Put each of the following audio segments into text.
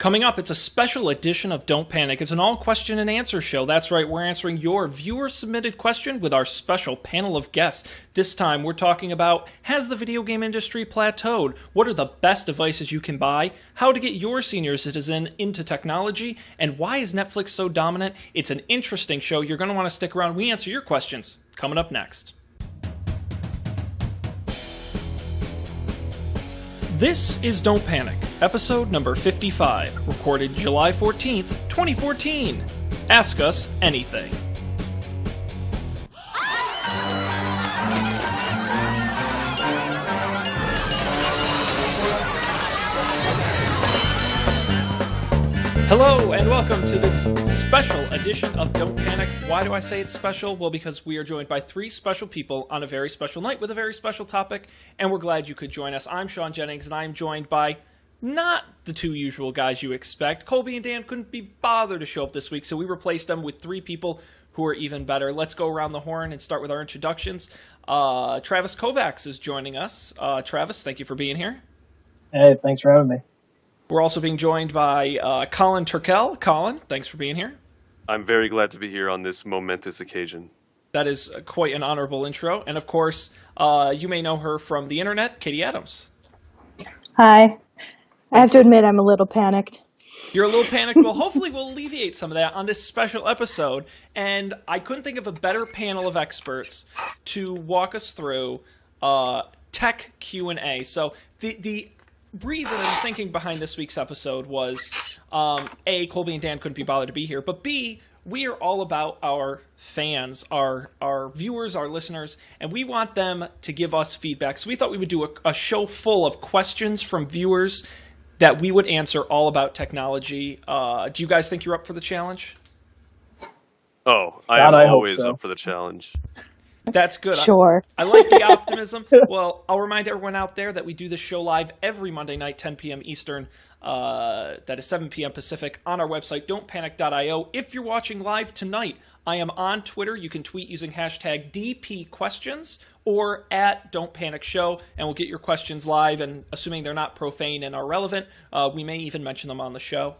Coming up, it's a special edition of Don't Panic. It's an all question and answer show. That's right, we're answering your viewer submitted question with our special panel of guests. This time, we're talking about, has the video game industry plateaued? What are the best devices you can buy? How to get your senior citizen into technology? And why is Netflix so dominant? It's an interesting show. You're going to want to stick around. We answer your questions. Coming up next. This is Don't Panic, episode number 55, recorded July 14th, 2014. Ask us anything. Hello, and welcome to this special edition of Don't Panic. Why do I say it's special? Well, because we are joined by three special people on a very special night with a very special topic, and we're glad you could join us. I'm Sean Jennings, and I'm joined by not the two usual guys you expect. Colby and Dan couldn't be bothered to show up this week, so we replaced them with three people who are even better. Let's go around the horn and start with our introductions. Travis Kovacs is joining us. Travis, thank you for being here. Hey, thanks for having me. We're also being joined by Colin Turkel. Colin, thanks for being here. I'm very glad to be here on this momentous occasion. That is quite an honorable intro. And of course, you may know her from the internet, Katie Adams. Hi. I have to admit I'm a little panicked. You're a little panicked. Well, hopefully we'll alleviate some of that on this special episode. And I couldn't think of a better panel of experts to walk us through tech Q&A. So the reason and thinking behind this week's episode was, A, Colby and Dan couldn't be bothered to be here, but B, we are all about our fans, our viewers, our listeners, and we want them to give us feedback. So we thought we would do a show full of questions from viewers that we would answer all about technology. Do you guys think you're up for the challenge? Oh, I am always up for the challenge. That's good. Sure. I like the optimism. Well, I'll remind everyone out there that we do this show live every Monday night, 10 p.m. Eastern. That is 7 p.m. Pacific on our website, don'tpanic.io. If you're watching live tonight, I am on Twitter. You can tweet using hashtag DPQuestions or at Don't Panic Show, and we'll get your questions live. And assuming they're not profane and are relevant, we may even mention them on the show.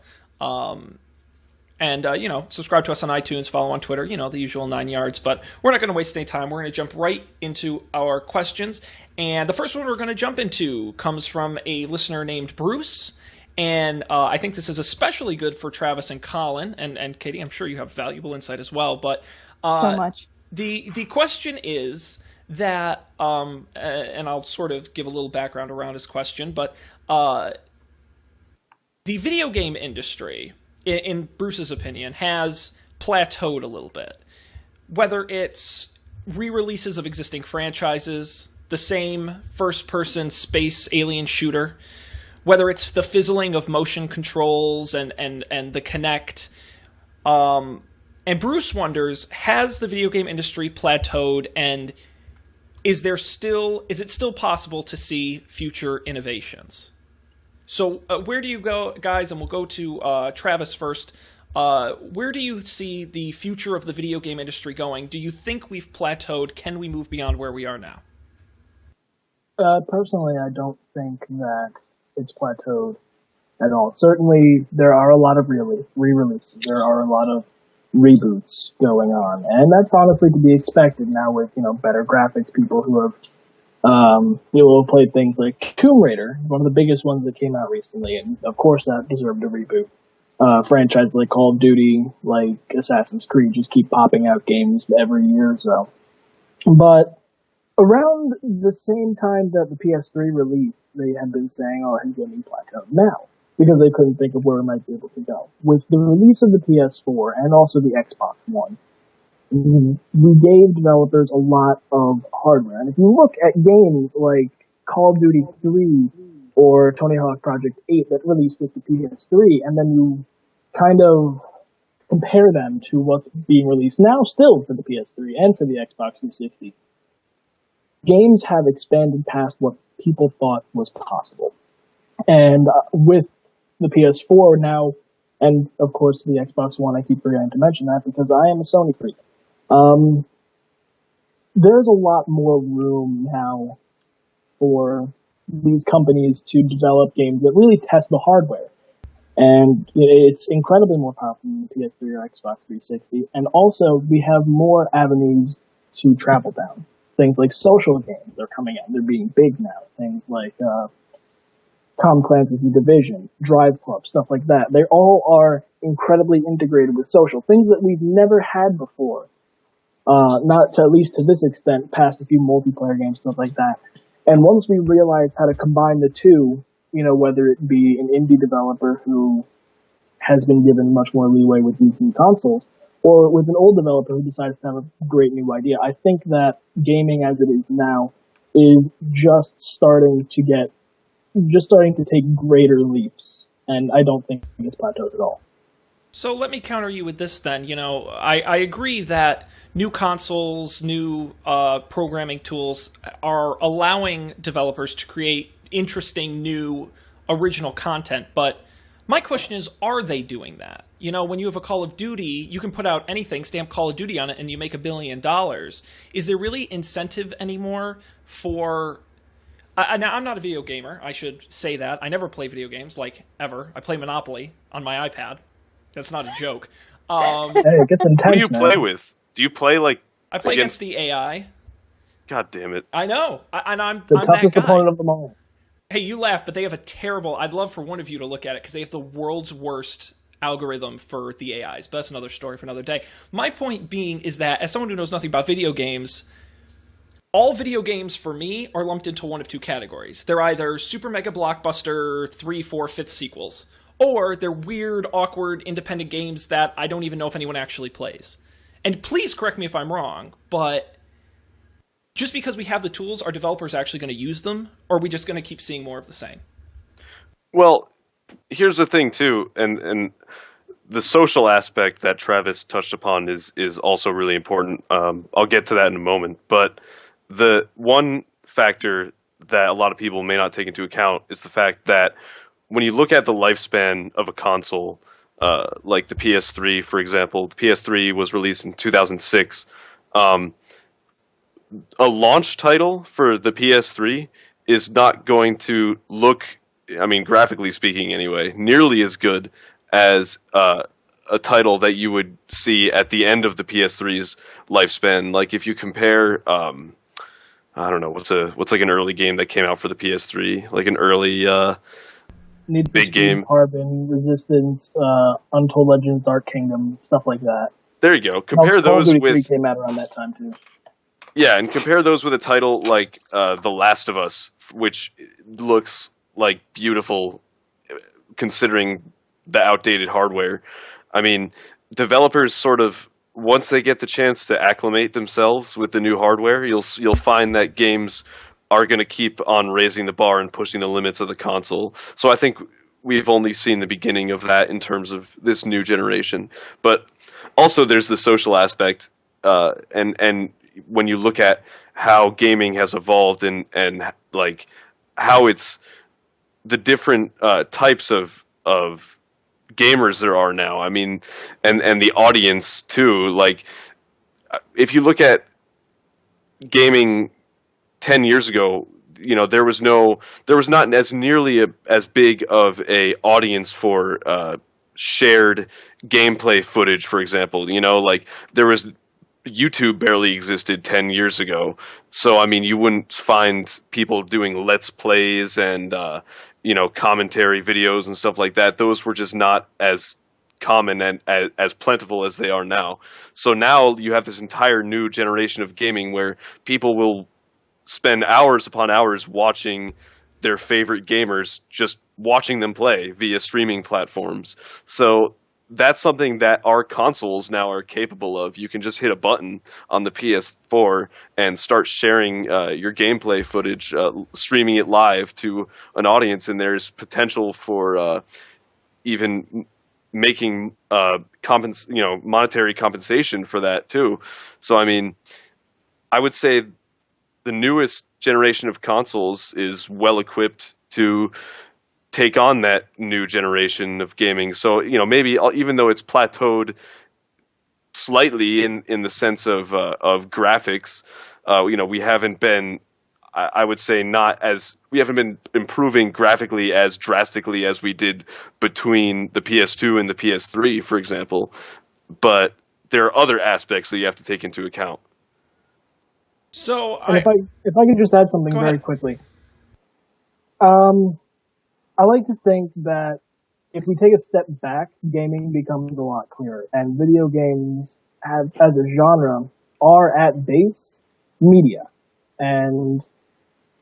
And, subscribe to us on iTunes, follow on Twitter, the usual 9 yards. But we're not going to waste any time. We're going to jump right into our questions. And the first one we're going to jump into comes from a listener named Bruce. And I think this is especially good for Travis and Colin. And Katie, I'm sure you have valuable insight as well. But so much. The question is that, and I'll sort of give a little background around his question, but the video game industry, in Bruce's opinion, has plateaued a little bit. Whether it's re-releases of existing franchises, the same first-person space alien shooter, whether it's the fizzling of motion controls and the Kinect. And Bruce wonders, has the video game industry plateaued, and is it still possible to see future innovations? So where do you go, guys? And we'll go to Travis first. Where do you see the future of the video game industry going? Do you think we've plateaued? Can we move beyond where we are now? Personally, I don't think that it's plateaued at all. Certainly, there are a lot of re-releases. There are a lot of reboots going on. And that's honestly to be expected now with, better graphics, people who have have played things like Tomb Raider, one of the biggest ones that came out recently, and of course that deserved a reboot. Franchises like Call of Duty, like Assassin's Creed, just keep popping out games every year or so. But around the same time that the PS3 released, they had been saying, it's going to be plateaued now, because they couldn't think of where it might be able to go. With the release of the PS4 and also the Xbox One, we gave developers a lot of hardware. And if you look at games like Call of Duty 3 or Tony Hawk Project 8 that released with the PS3, and then you kind of compare them to what's being released now still for the PS3 and for the Xbox 360, games have expanded past what people thought was possible. And with the PS4 now, and of course the Xbox One, I keep forgetting to mention that because I am a Sony freak. There's a lot more room now for these companies to develop games that really test the hardware. And it's incredibly more powerful than the PS3 or Xbox 360. And also, we have more avenues to travel down. Things like social games are coming out. They're being big now. Things like Tom Clancy's The Division, Drive Club, stuff like that. They all are incredibly integrated with social. Things that we've never had before. Not to, at least to this extent, past a few multiplayer games, stuff like that. And once we realize how to combine the two, whether it be an indie developer who has been given much more leeway with these new consoles, or with an old developer who decides to have a great new idea, I think that gaming as it is now is just starting to take greater leaps. And I don't think it's plateaued at all. So let me counter you with this then. I agree that new consoles, new programming tools are allowing developers to create interesting, new, original content. But my question is, are they doing that? When you have a Call of Duty, you can put out anything, stamp Call of Duty on it, and you make $1 billion. Is there really incentive anymore for... now, I'm not a video gamer, I should say that. I never play video games, ever. I play Monopoly on my iPad. That's not a joke. Hey, it gets intense. Who do you play with? Do you play I play against the AI. God damn it! I know, I'm the toughest opponent of them all. Hey, you laugh, but they have a terrible... I'd love for one of you to look at it, because they have the world's worst algorithm for the AIs. But that's another story for another day. My point being is that, as someone who knows nothing about video games, all video games for me are lumped into one of two categories. They're either super mega blockbuster 3, 4, 5th sequels, or they're weird, awkward, independent games that I don't even know if anyone actually plays. And please correct me if I'm wrong, but just because we have the tools, are developers actually going to use them, or are we just going to keep seeing more of the same? Well, here's the thing too, and the social aspect that Travis touched upon is also really important. I'll get to that in a moment, but the one factor that a lot of people may not take into account is the fact that when you look at the lifespan of a console, like the PS3, for example, the PS3 was released in 2006. A launch title for the PS3 is not going to look, graphically speaking anyway, nearly as good as a title that you would see at the end of the PS3's lifespan. Like if you compare, I don't know, what's like an early game that came out for the PS3, like an early big game. Carbon, Resistance, Untold Legends, Dark Kingdom, stuff like that. There you go. Compare those with... 3 came out around that time too. Yeah, and compare those with a title like The Last of Us, which looks like beautiful considering the outdated hardware. Developers sort of, once they get the chance to acclimate themselves with the new hardware, you'll find that games are going to keep on raising the bar and pushing the limits of the console. So I think we've only seen the beginning of that in terms of this new generation. But also there's the social aspect, and when you look at how gaming has evolved and like how it's the different types of gamers there are now. And the audience too. Like if you look at gaming 10 years ago, there was not as nearly as big of a audience for shared gameplay footage, for example. Like there was... YouTube barely existed 10 years ago. So, you wouldn't find people doing Let's Plays and, commentary videos and stuff like that. Those were just not as common and as plentiful as they are now. So now you have this entire new generation of gaming where people will spend hours upon hours watching their favorite gamers, just watching them play via streaming platforms. So that's something that our consoles now are capable of. You can just hit a button on the PS4 and start sharing your gameplay footage, streaming it live to an audience, and there's potential for even making monetary compensation for that too. So I would say the newest generation of consoles is well equipped to take on that new generation of gaming. So, maybe even though it's plateaued slightly in the sense of graphics, we haven't been I would say we haven't been improving graphically as drastically as we did between the PS2 and the PS3, for example. But there are other aspects that you have to take into account. So And if I could just add something very quickly. I like to think that if we take a step back, gaming becomes a lot clearer. And video games as a genre are at base media. And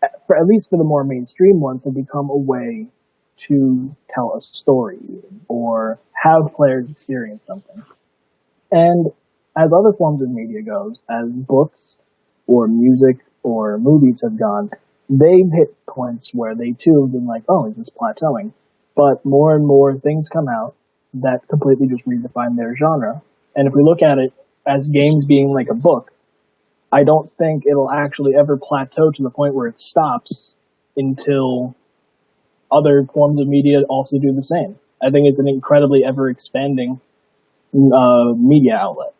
at least for the more mainstream ones, have become a way to tell a story or have players experience something. And as other forms of media goes, as books or music or movies have gone, they've hit points where they too have been like, oh, is this plateauing? But more and more things come out that completely just redefine their genre. And if we look at it as games being like a book, I don't think it'll actually ever plateau to the point where it stops until other forms of media also do the same. I think it's an incredibly ever-expanding media outlet.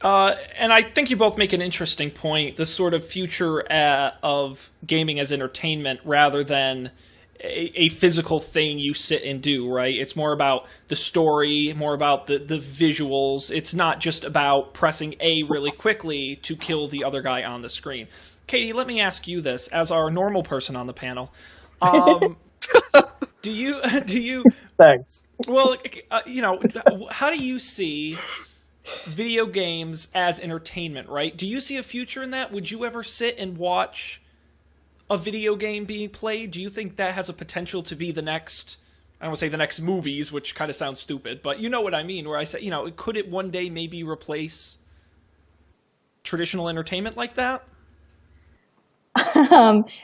And I think you both make an interesting point, this sort of future of gaming as entertainment rather than a physical thing you sit and do, right? It's more about the story, more about the visuals. It's not just about pressing A really quickly to kill the other guy on the screen. Katie, let me ask you this, as our normal person on the panel. Do you Thanks. Well, how do you see video games as entertainment, right? Do you see a future in that? Would you ever sit and watch a video game being played? Do you think that has a potential to be the next, I don't want to say the next movies, which kind of sounds stupid, but you know what I mean, where I say, could it one day maybe replace traditional entertainment like that?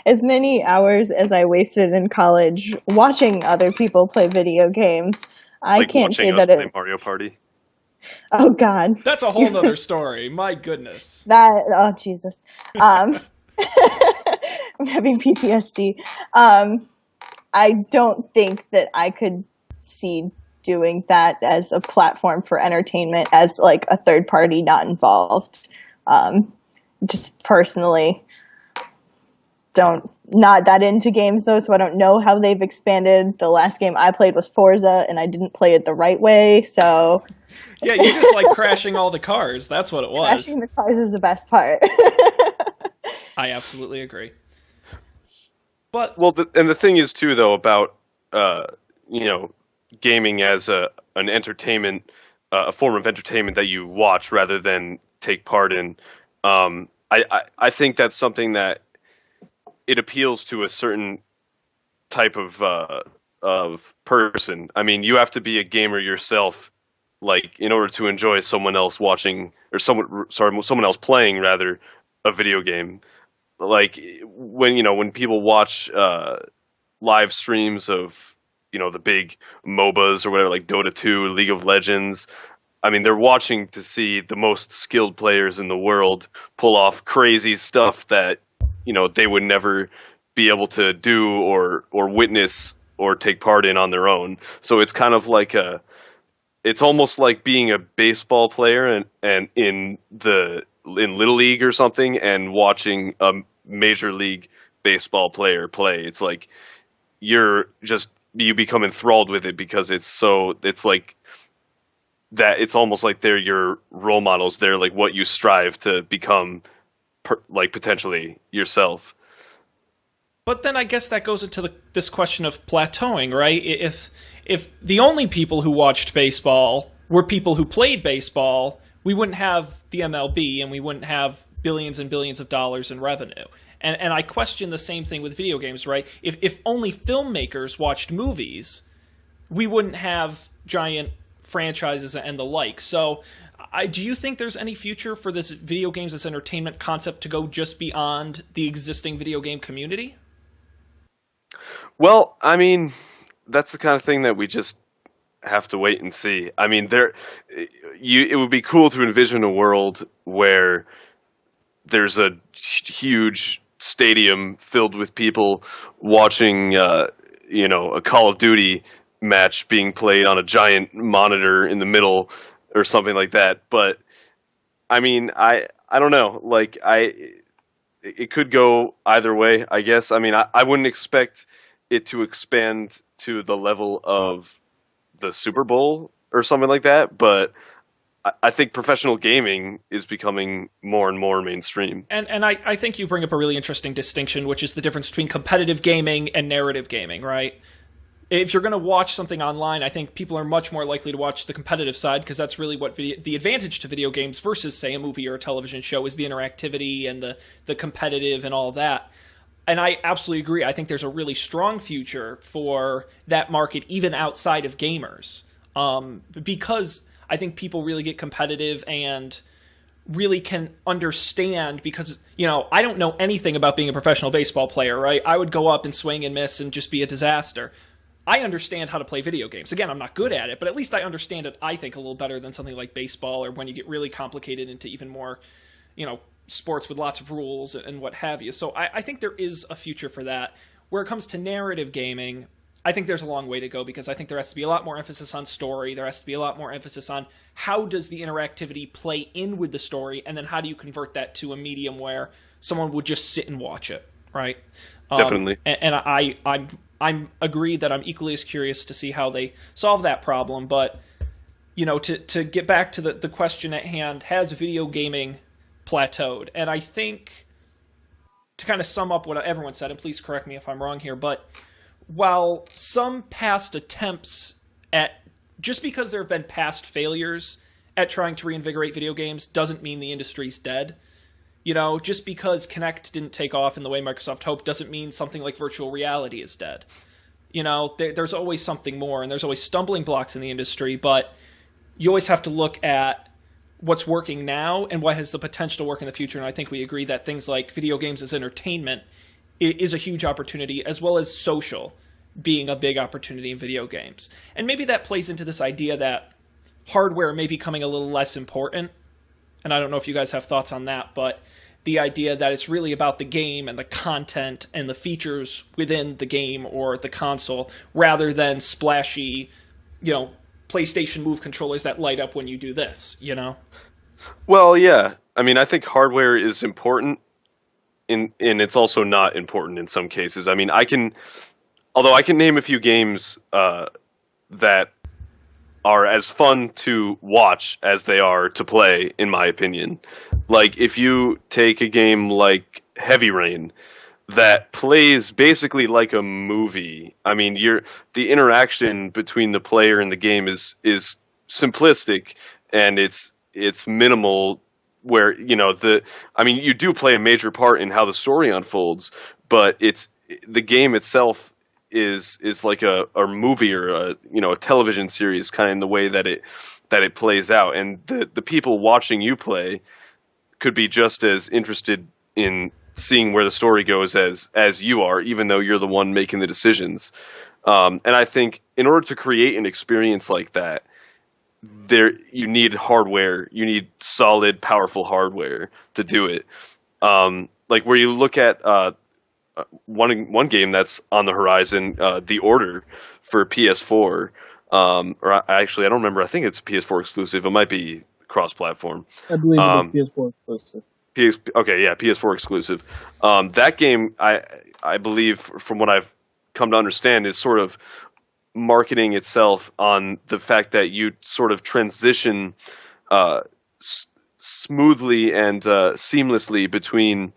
As many hours as I wasted in college watching other people play video games, I can't say that play Mario Party. Oh God, that's a whole other story. My goodness. Oh Jesus. I'm having PTSD. I don't think that I could see doing that as a platform for entertainment as like a third party not involved. Just personally not that into games though, so I don't know how they've expanded. The last game I played was Forza and I didn't play it the right way, so yeah, you just like crashing all the cars. That's what it was. Crashing the cars is the best part. I absolutely agree. But the thing is too, though, about gaming as an entertainment, a form of entertainment that you watch rather than take part in. I think that's something that it appeals to a certain type of person. I mean, you have to be a gamer yourself, like in order to enjoy someone else watching or someone else playing rather a video game. Like when people watch live streams of the big MOBAs or whatever, like Dota 2, League of Legends. I mean, they're watching to see the most skilled players in the world pull off crazy stuff that they would never be able to do or witness or take part in on their own. So it's kind of like it's almost like being a baseball player and in Little League or something and watching a Major League Baseball player play. It's like you become enthralled with it because it's like that. It's almost like they're your role models. They're like what you strive to become, like potentially yourself. But then I guess that goes into this question of plateauing, right? If the only people who watched baseball were people who played baseball, we wouldn't have the MLB and we wouldn't have billions and billions of dollars in revenue. And I question the same thing with video games, right? If only filmmakers watched movies, we wouldn't have giant franchises and the like. So do you think there's any future for this video games as entertainment concept to go just beyond the existing video game community? Well, I mean, that's the kind of thing that we just have to wait and see. I mean, it would be cool to envision a world where there's a huge stadium filled with people watching, a Call of Duty match being played on a giant monitor in the middle or something like that. But I mean, I don't know. Like it could go either way, I guess. I mean, I wouldn't expect it to expand to the level of the Super Bowl or something like that, but I think professional gaming is becoming more and more mainstream. And I think you bring up a really interesting distinction, which is the difference between competitive gaming and narrative gaming, right? If you're going to watch something online, I think people are much more likely to watch the competitive side, because that's really what the advantage to video games versus, say, a movie or a television show is the interactivity and the competitive and all that. And I absolutely agree. I think there's a really strong future for that market, even outside of gamers, because I think people really get competitive and really can understand, because, you know, I don't know anything about being a professional baseball player, right? I would go up and swing and miss and just be a disaster. I understand how to play video games. Again, I'm not good at it, but at least I understand it, I think, a little better than something like baseball, or when you get really complicated into even more, you know, sports with lots of rules and what have you. So I think there is a future for that. Where it comes to narrative gaming, I think there's a long way to go, because I think there has to be a lot more emphasis on story. There has to be a lot more emphasis on how does the interactivity play in with the story, and then how do you convert that to a medium where someone would just sit and watch it, right? Definitely. And I'm agreed that I'm equally as curious to see how they solve that problem. But, you know, to get back to the question at hand, has video gaming plateaued? And I think, to kind of sum up what everyone said, and please correct me if I'm wrong here, but while some past attempts at, just because there have been past failures at trying to reinvigorate video games doesn't mean the industry's dead. You know, just because Kinect didn't take off in the way Microsoft hoped doesn't mean something like virtual reality is dead. You know, there's always something more, and there's always stumbling blocks in the industry, but you always have to look at what's working now and what has the potential to work in the future. And I think we agree that things like video games as entertainment is a huge opportunity, as well as social being a big opportunity in video games. And maybe that plays into this idea that hardware may be becoming a little less important. And I don't know if you guys have thoughts on that, but the idea that it's really about the game and the content and the features within the game or the console, rather than splashy, you know, PlayStation Move controllers that light up when you do this, you know? Well, yeah. I mean, I think hardware is important, and it's also not important in some cases. I mean, although I can name a few games that are as fun to watch as they are to play, in my opinion. Like, if you take a game like Heavy Rain, that plays basically like a movie. I mean, the interaction between the player and the game is simplistic, and it's minimal. Where, you know, you do play a major part in how the story unfolds, but the game itself is like a movie or a television series, kind of in the way that it plays out, and the people watching you play could be just as interested in seeing where the story goes as you are, even though you're the one making the decisions. And I think in order to create an experience like that, you need hardware. You need solid, powerful hardware to do it. Like, where you look at one game that's on the horizon, The Order for PS4, I don't remember. I think it's PS4 exclusive. It might be cross-platform. I believe it's PS4 exclusive. PS4 exclusive. That game, I believe, from what I've come to understand, is sort of marketing itself on the fact that you sort of transition smoothly and seamlessly between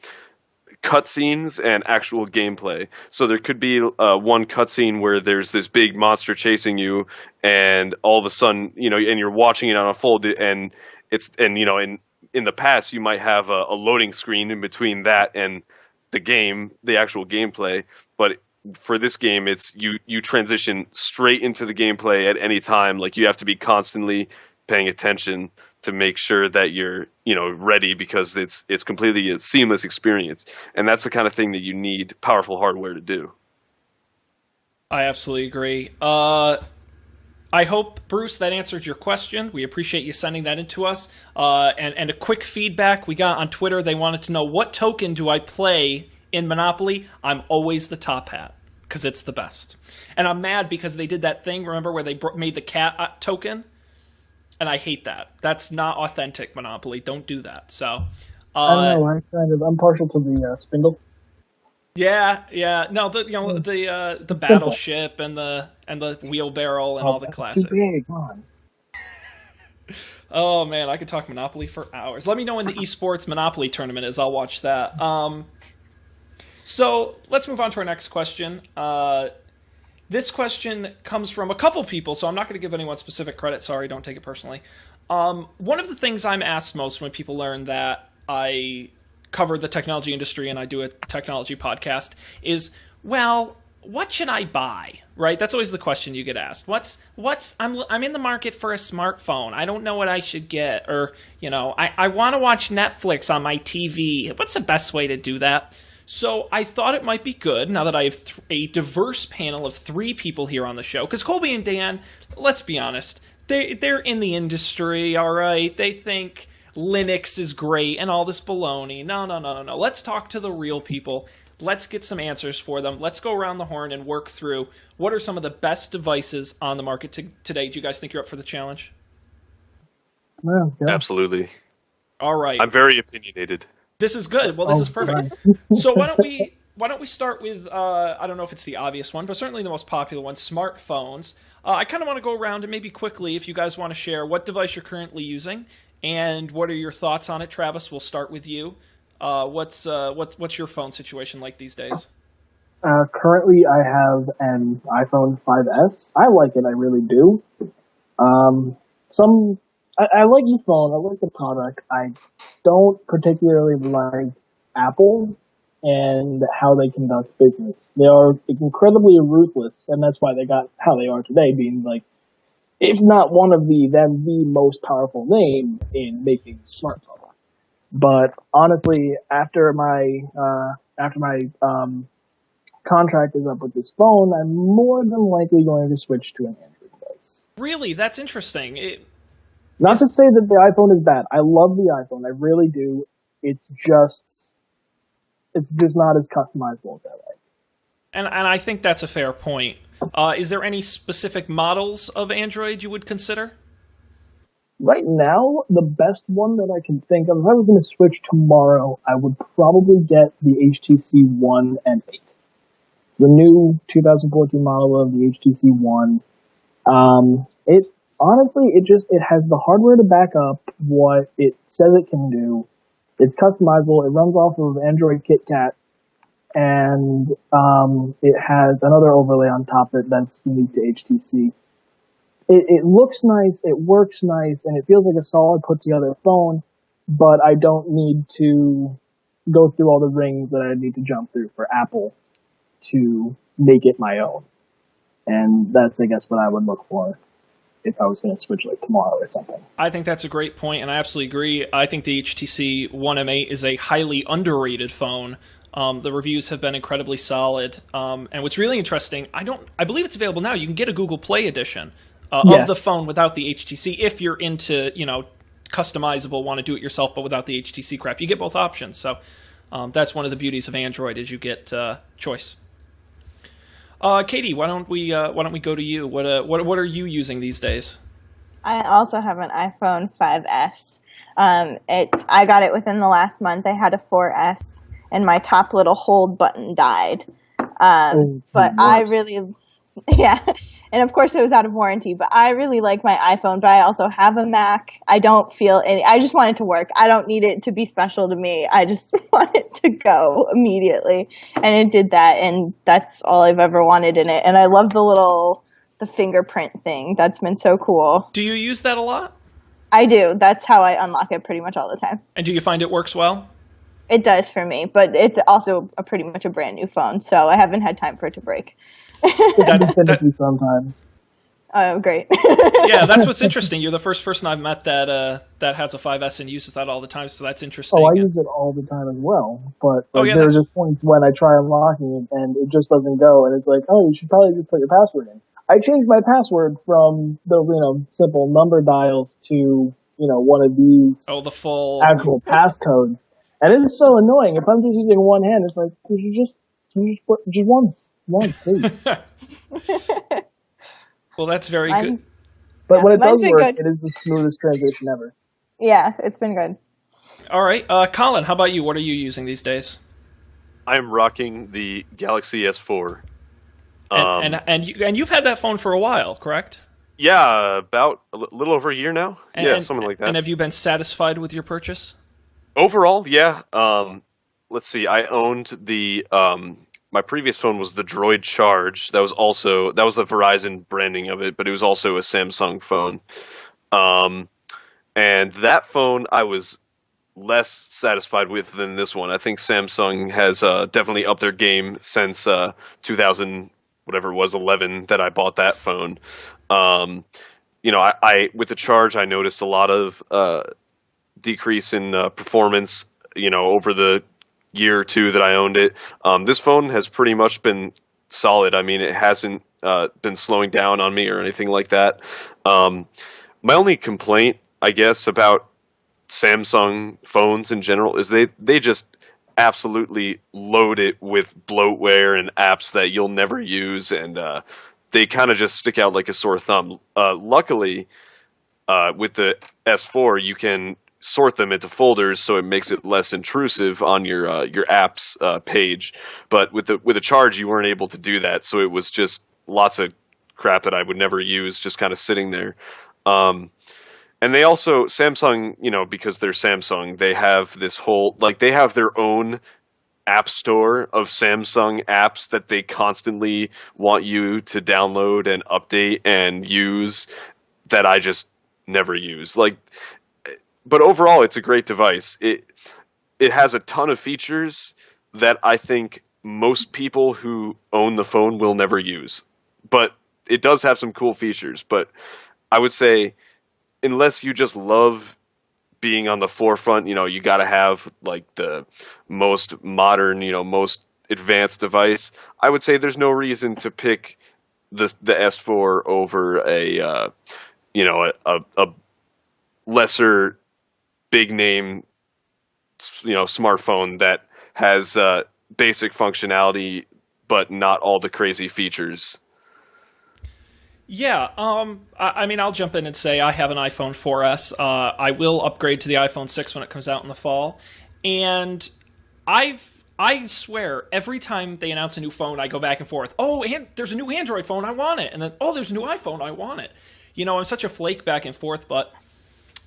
cutscenes and actual gameplay. So there could be one cutscene where there's this big monster chasing you, and all of a sudden, you know, and you're watching it unfold, and in the past you might have a loading screen in between that and the actual gameplay, but for this game, it's you transition straight into the gameplay at any time. Like, you have to be constantly paying attention to make sure that you're, you know, ready, because it's completely a seamless experience, and that's the kind of thing that you need powerful hardware to do. I absolutely agree. I hope, Bruce, that answered your question. We appreciate you sending that in to us. And a quick feedback we got on Twitter. They wanted to know, what token do I play in Monopoly? I'm always the top hat, because it's the best. And I'm mad because they did that thing, remember, where they made the cat token? And I hate that. That's not authentic Monopoly. Don't do that. So I don't know. I'm partial to the spindle. Yeah. No, the Simple. battleship and the wheelbarrow and all the That's classic. too big. Come on. Oh man, I could talk Monopoly for hours. Let me know when the esports Monopoly tournament is. I'll watch that. So let's move on to our next question. This question comes from a couple people, so I'm not going to give anyone specific credit. Sorry, don't take it personally. One of the things I'm asked most when people learn that I cover the technology industry and I do a technology podcast is, well, what should I buy? Right? That's always the question you get asked. I'm in the market for a smartphone. I don't know what I should get. Or, I want to watch Netflix on my TV. What's the best way to do that? So I thought it might be good, now that I have a diverse panel of 3 people here on the show, because Colby and Dan, let's be honest, they're in the industry, all right? They think Linux is great and all this baloney. No. Let's talk to the real people. Let's get some answers for them. Let's go around the horn and work through what are some of the best devices on the market today. Do you guys think you're up for the challenge? Well, yeah. Absolutely. All right. I'm very opinionated. This is good. Well, this is perfect. Right. So why don't we start with I don't know if it's the obvious one, but certainly the most popular one, smartphones. I kind of want to go around and maybe quickly, if you guys want to share what device you're currently using and what are your thoughts on it. Travis, we'll start with you. What's your phone situation like these days? Currently, I have an iPhone 5S. I like it. I really do. I like the phone. I like the product. I don't particularly like Apple and how they conduct business. They are incredibly ruthless, and that's why they got how they are today, being like, if not one of then the most powerful name in making smartphones. But honestly, after my contract is up with this phone, I'm more than likely going to switch to an Android device. Really? That's interesting. Not to say that the iPhone is bad. I love the iPhone. I really do. It's just not as customizable as I like. And I think that's a fair point. Is there any specific models of Android you would consider? Right now, the best one that I can think of, if I was going to switch tomorrow, I would probably get the HTC One and 8. The new 2014 model of the HTC One. Honestly, it has the hardware to back up what it says it can do. It's customizable. It runs off of Android KitKat, and it has another overlay on top of it that's unique to HTC. It looks nice, it works nice, and it feels like a solid put-together phone, but I don't need to go through all the rings that I need to jump through for Apple to make it my own. And that's, I guess, what I would look for if I was going to switch like tomorrow or something. I think that's a great point, and I absolutely agree. I think the HTC One M8 is a highly underrated phone. The reviews have been incredibly solid. And what's really interesting, I believe it's available now. You can get a Google Play edition of the phone without the HTC if you're into, customizable, want to do it yourself, but without the HTC crap. You get both options. So that's one of the beauties of Android is you get choice. Katie, why don't we go to you? What are you using these days? I also have an iPhone 5S. I got it within the last month. I had a 4S, and my top little hold button died. But I really, and of course it was out of warranty. But I really like my iPhone. But I also have a Mac. I don't feel any. I just want it to work. I don't need it to be special to me. I just want it to go immediately, and it did that. And that's all I've ever wanted in it. And I love the fingerprint thing. That's been so cool. Do you use that a lot? I do. That's how I unlock it pretty much all the time. And do you find it works well? It does for me, but it's also pretty much a brand new phone, so I haven't had time for it to break. That's finicky sometimes. Oh, great. Yeah, that's what's interesting. You're the first person I've met that has a 5S and uses that all the time, so that's interesting. Oh, I use it all the time as well, but there are just points when I try unlocking it and it just doesn't go, and it's like, oh, you should probably just put your password in. I changed my password from the simple number dials to one of these the full actual passcodes, and it's so annoying. If I'm just using one hand, it's like you just once, please. Well, that's very good. But when it does work, it is the smoothest transition ever. Yeah, it's been good. All right, Colin, how about you? What are you using these days? I am rocking the Galaxy S4. And you've had that phone for a while, correct? Yeah, about a little over a year now. Yeah, And, something like that. And have you been satisfied with your purchase? Overall, yeah. Let's see. I owned the my previous phone was the Droid Charge. That was the Verizon branding of it, but it was also a Samsung phone. Um, and that phone I was less satisfied with than this one. I think Samsung has definitely upped their game since 2000 whatever it was 11 that I bought that phone. Um, I with the Charge I noticed a lot of decrease in performance. Over the year or two that I owned it. This phone has pretty much been solid. I mean, it hasn't been slowing down on me or anything like that. My only complaint, I guess, about Samsung phones in general is they just absolutely load it with bloatware and apps that you'll never use, and they kind of just stick out like a sore thumb. Luckily, with the S4, you can sort them into folders, so it makes it less intrusive on your apps page. But with the Charge, you weren't able to do that, so it was just lots of crap that I would never use, just kind of sitting there. And they also Samsung, because they're Samsung, they have this whole they have their own app store of Samsung apps that they constantly want you to download and update and use that I just never use. But overall, it's a great device. It has a ton of features that I think most people who own the phone will never use. But it does have some cool features. But I would say, unless you just love being on the forefront, you got to have the most modern, most advanced device. I would say there's no reason to pick the S4 over a lesser big name, smartphone that has basic functionality but not all the crazy features. Yeah, I mean, I'll jump in and say I have an iPhone 4S. I will upgrade to the iPhone 6 when it comes out in the fall, and I swear every time they announce a new phone, I go back and forth. Oh, and there's a new Android phone, I want it, and then there's a new iPhone, I want it. I'm such a flake back and forth, but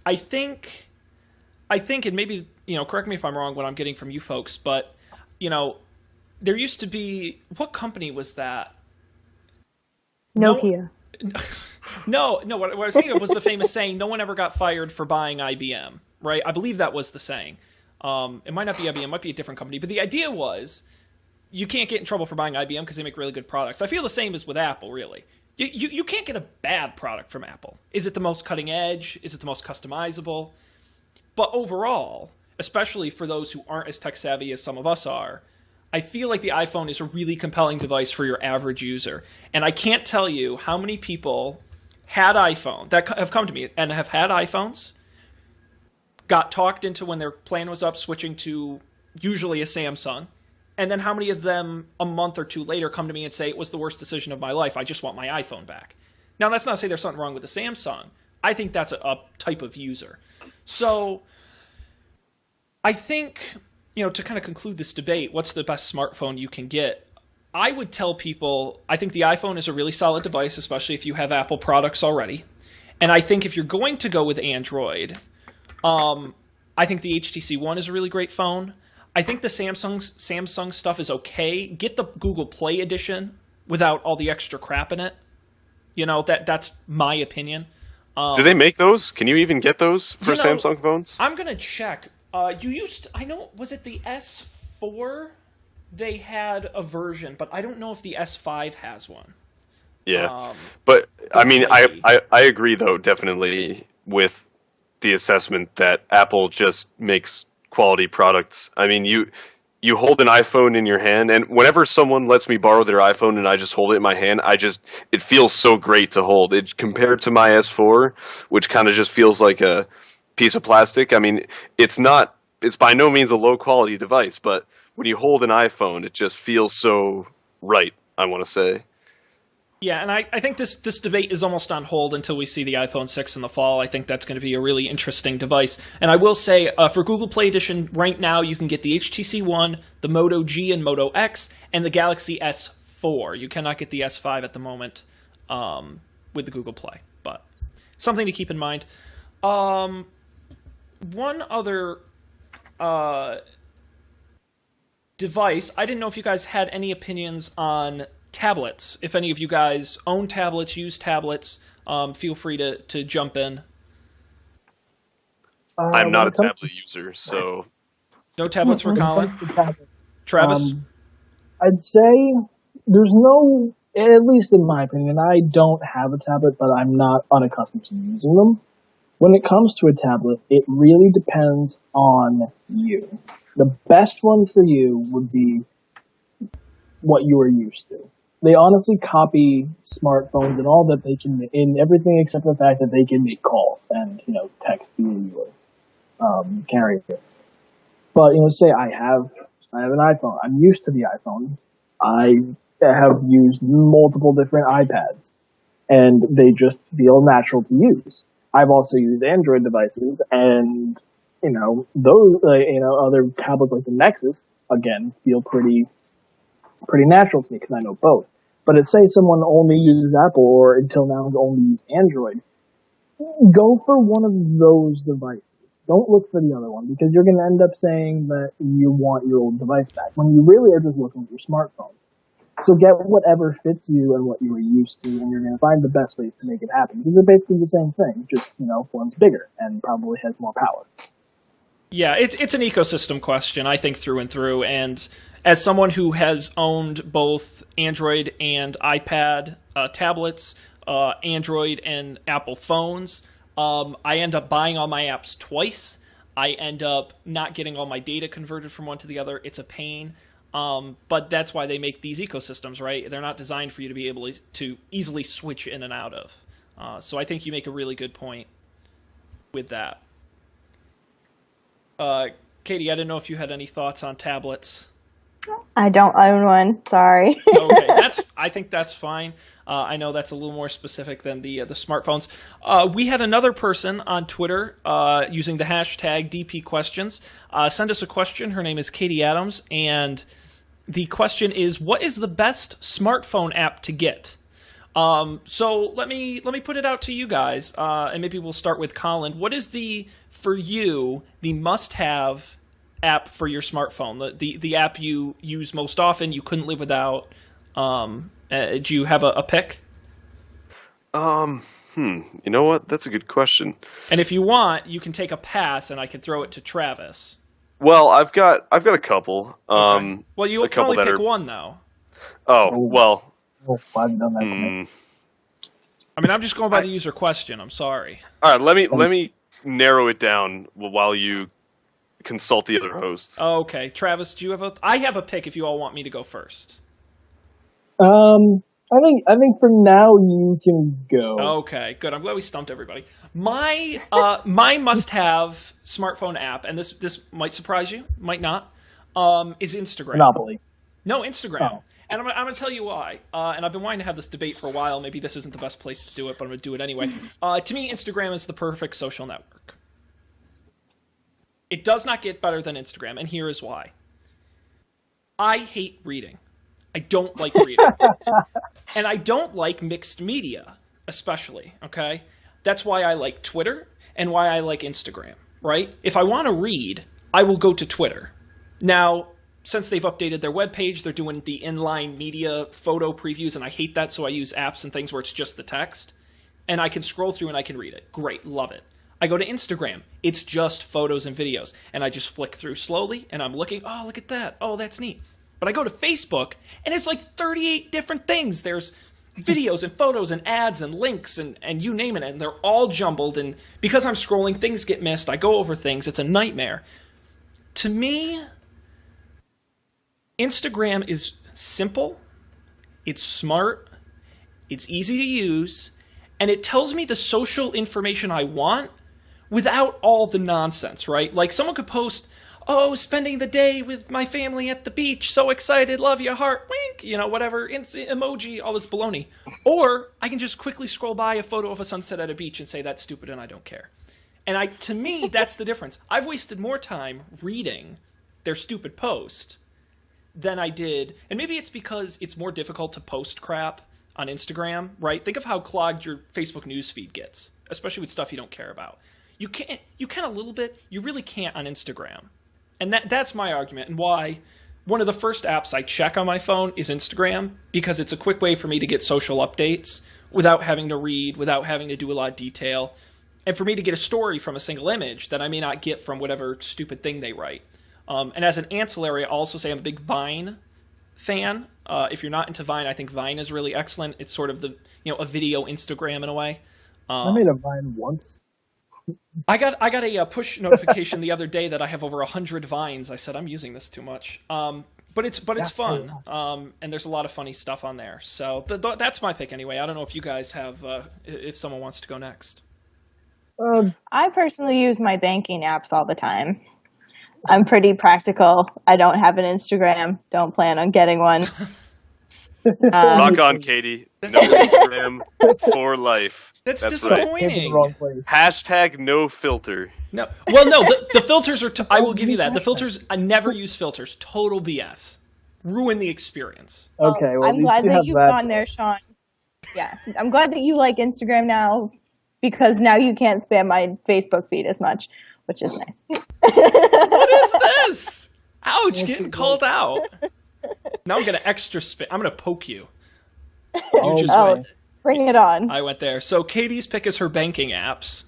I think, and maybe, correct me if I'm wrong what I'm getting from you folks, but, there used to be, what company was that? Nokia. No, what I was thinking of was the famous saying, no one ever got fired for buying IBM, right? I believe that was the saying. It might not be IBM, it might be a different company, but the idea was you can't get in trouble for buying IBM because they make really good products. I feel the same as with Apple, really. You can't get a bad product from Apple. Is it the most cutting edge? Is it the most customizable? But overall, especially for those who aren't as tech savvy as some of us are, I feel like the iPhone is a really compelling device for your average user. And I can't tell you how many people had iPhone that have come to me and have had iPhones, got talked into when their plan was up switching to usually a Samsung, and then how many of them a month or two later come to me and say it was the worst decision of my life, I just want my iPhone back. Now, that's not to say there's something wrong with the Samsung. I think that's a type of user. So I think, to kind of conclude this debate, what's the best smartphone you can get? I would tell people, I think the iPhone is a really solid device, especially if you have Apple products already. And I think if you're going to go with Android, I think the HTC One is a really great phone. I think the Samsung stuff is okay. Get the Google Play edition without all the extra crap in it. That's my opinion. Do they make those? Can you even get those for Samsung phones? I'm going to check. Was it the S4? They had a version, but I don't know if the S5 has one. Yeah. But, I mean, I agree, though, definitely with the assessment that Apple just makes quality products. I mean, you hold an iPhone in your hand, and whenever someone lets me borrow their iPhone and I just hold it in my hand, it feels so great to hold. It compared to my S4, which kind of just feels like a piece of plastic. I mean, it's by no means a low quality device, but when you hold an iPhone, it just feels so right, I want to say. Yeah, and I think this debate is almost on hold until we see the iPhone 6 in the fall. I think that's going to be a really interesting device. And I will say, for Google Play Edition, right now you can get the HTC One, the Moto G and Moto X, and the Galaxy S4. You cannot get the S5 at the moment with the Google Play, but something to keep in mind. One other device, I didn't know if you guys had any opinions on tablets. If any of you guys own tablets, use tablets, feel free to jump in. I'm not a tablet user, so... No tablets for Colin? Tablets, Travis? I'd say there's no, at least in my opinion, I don't have a tablet, but I'm not unaccustomed to using them. When it comes to a tablet, it really depends on you. The best one for you would be what you are used to. They honestly copy smartphones and all that they can, in everything except for the fact that they can make calls and, text via your carrier. But, say I have an iPhone. I'm used to the iPhone. I have used multiple different iPads, and they just feel natural to use. I've also used Android devices, and, those, other tablets like the Nexus, again, feel pretty natural to me because I know both. But say someone only uses Apple or until now has only used Android, go for one of those devices. Don't look for the other one because you're going to end up saying that you want your old device back when you really are just looking at your smartphone. So get whatever fits you and what you are used to, and you're going to find the best ways to make it happen because they're basically the same thing, just, one's bigger and probably has more power. Yeah, it's an ecosystem question, I think, through and through, and as someone who has owned both Android and iPad tablets, Android and Apple phones, I end up buying all my apps twice. I end up not getting all my data converted from one to the other. It's a pain. But that's why they make these ecosystems, right? They're not designed for you to be able to easily switch in and out of. So I think you make a really good point with that. Katie, I didn't know if you had any thoughts on tablets. I don't own one. Sorry. Okay, I think that's fine. I know that's a little more specific than the smartphones. We had another person on Twitter using the hashtag DPQuestions send us a question. Her name is Katie Adams, and the question is, what is the best smartphone app to get? So let me put it out to you guys, and maybe we'll start with Colin. What is for you the must-have app for your smartphone? The app you use most often, you couldn't live without. Do you have a pick? You know what? That's a good question. And if you want, you can take a pass, and I can throw it to Travis. Well, I've got a couple. Okay. Well, you can only pick one, though. Oh, well. Oh, I've done that. I mean, I'm just going by the user question. I'm sorry. All right, let me narrow it down while you consult the other hosts. Okay, Travis, do you have I have a pick if you all want me to go first. I think for now you can go. Okay, good. I'm glad we stumped everybody. My must-have smartphone app, and this might surprise you, might not, is Instagram. Monopoly. No, Instagram. Oh. And I'm going to tell you why. And I've been wanting to have this debate for a while. Maybe this isn't the best place to do it, but I'm going to do it anyway. To me, Instagram is the perfect social network. It does not get better than Instagram, and here is why. I hate reading. I don't like reading. And I don't like mixed media, especially, okay? That's why I like Twitter and why I like Instagram, right? If I want to read, I will go to Twitter. Now, since they've updated their webpage, they're doing the inline media photo previews, and I hate that, so I use apps and things where it's just the text. And I can scroll through and I can read it. Great, love it. I go to Instagram. It's just photos and videos. And I just flick through slowly, and I'm looking, oh, look at that. Oh, that's neat. But I go to Facebook, and it's like 38 different things. There's videos and photos and ads and links and you name it, and they're all jumbled. And because I'm scrolling, things get missed. I go over things. It's a nightmare. To me, Instagram is simple, it's smart, it's easy to use, and it tells me the social information I want without all the nonsense, right? Like someone could post, oh, spending the day with my family at the beach, so excited, love you, heart, wink, like, whatever, emoji, all this baloney. Or I can just quickly scroll by a photo of a sunset at a beach and say that's stupid and I don't care. And to me, that's the difference. I've wasted more time reading their stupid post than I did, and maybe it's because it's more difficult to post crap on Instagram, right? Think of how clogged your Facebook newsfeed gets, especially with stuff you don't care about. You can a little bit, you really can't on Instagram. And that's my argument, and why one of the first apps I check on my phone is Instagram, because it's a quick way for me to get social updates without having to read, without having to do a lot of detail, and for me to get a story from a single image that I may not get from whatever stupid thing they write. And as an ancillary, I'll also say I'm a big Vine fan. If you're not into Vine, I think Vine is really excellent. It's sort of a video Instagram in a way. I made a Vine once. I got a push notification the other day that I have over 100 Vines. I said I'm using this too much. But it's fun. And there's a lot of funny stuff on there. So that's my pick anyway. I don't know if you guys have if someone wants to go next. I personally use my banking apps all the time. I'm pretty practical. I don't have an Instagram. Don't plan on getting one. Rock on, Katie. No Instagram for life. That's right. disappointing. Hashtag no filter. No, well, no. The filters are. I will give you that. The filters. I never use filters. Total BS. Ruin the experience. Okay, well, I'm glad that you've gone there, Sean. Yeah, I'm glad that you like Instagram now, because now you can't spam my Facebook feed as much, which is nice. What is this? Ouch! Getting called out. Now I'm gonna extra spit. I'm gonna poke you. Bring it on. I went there. So Katie's pick is her banking apps.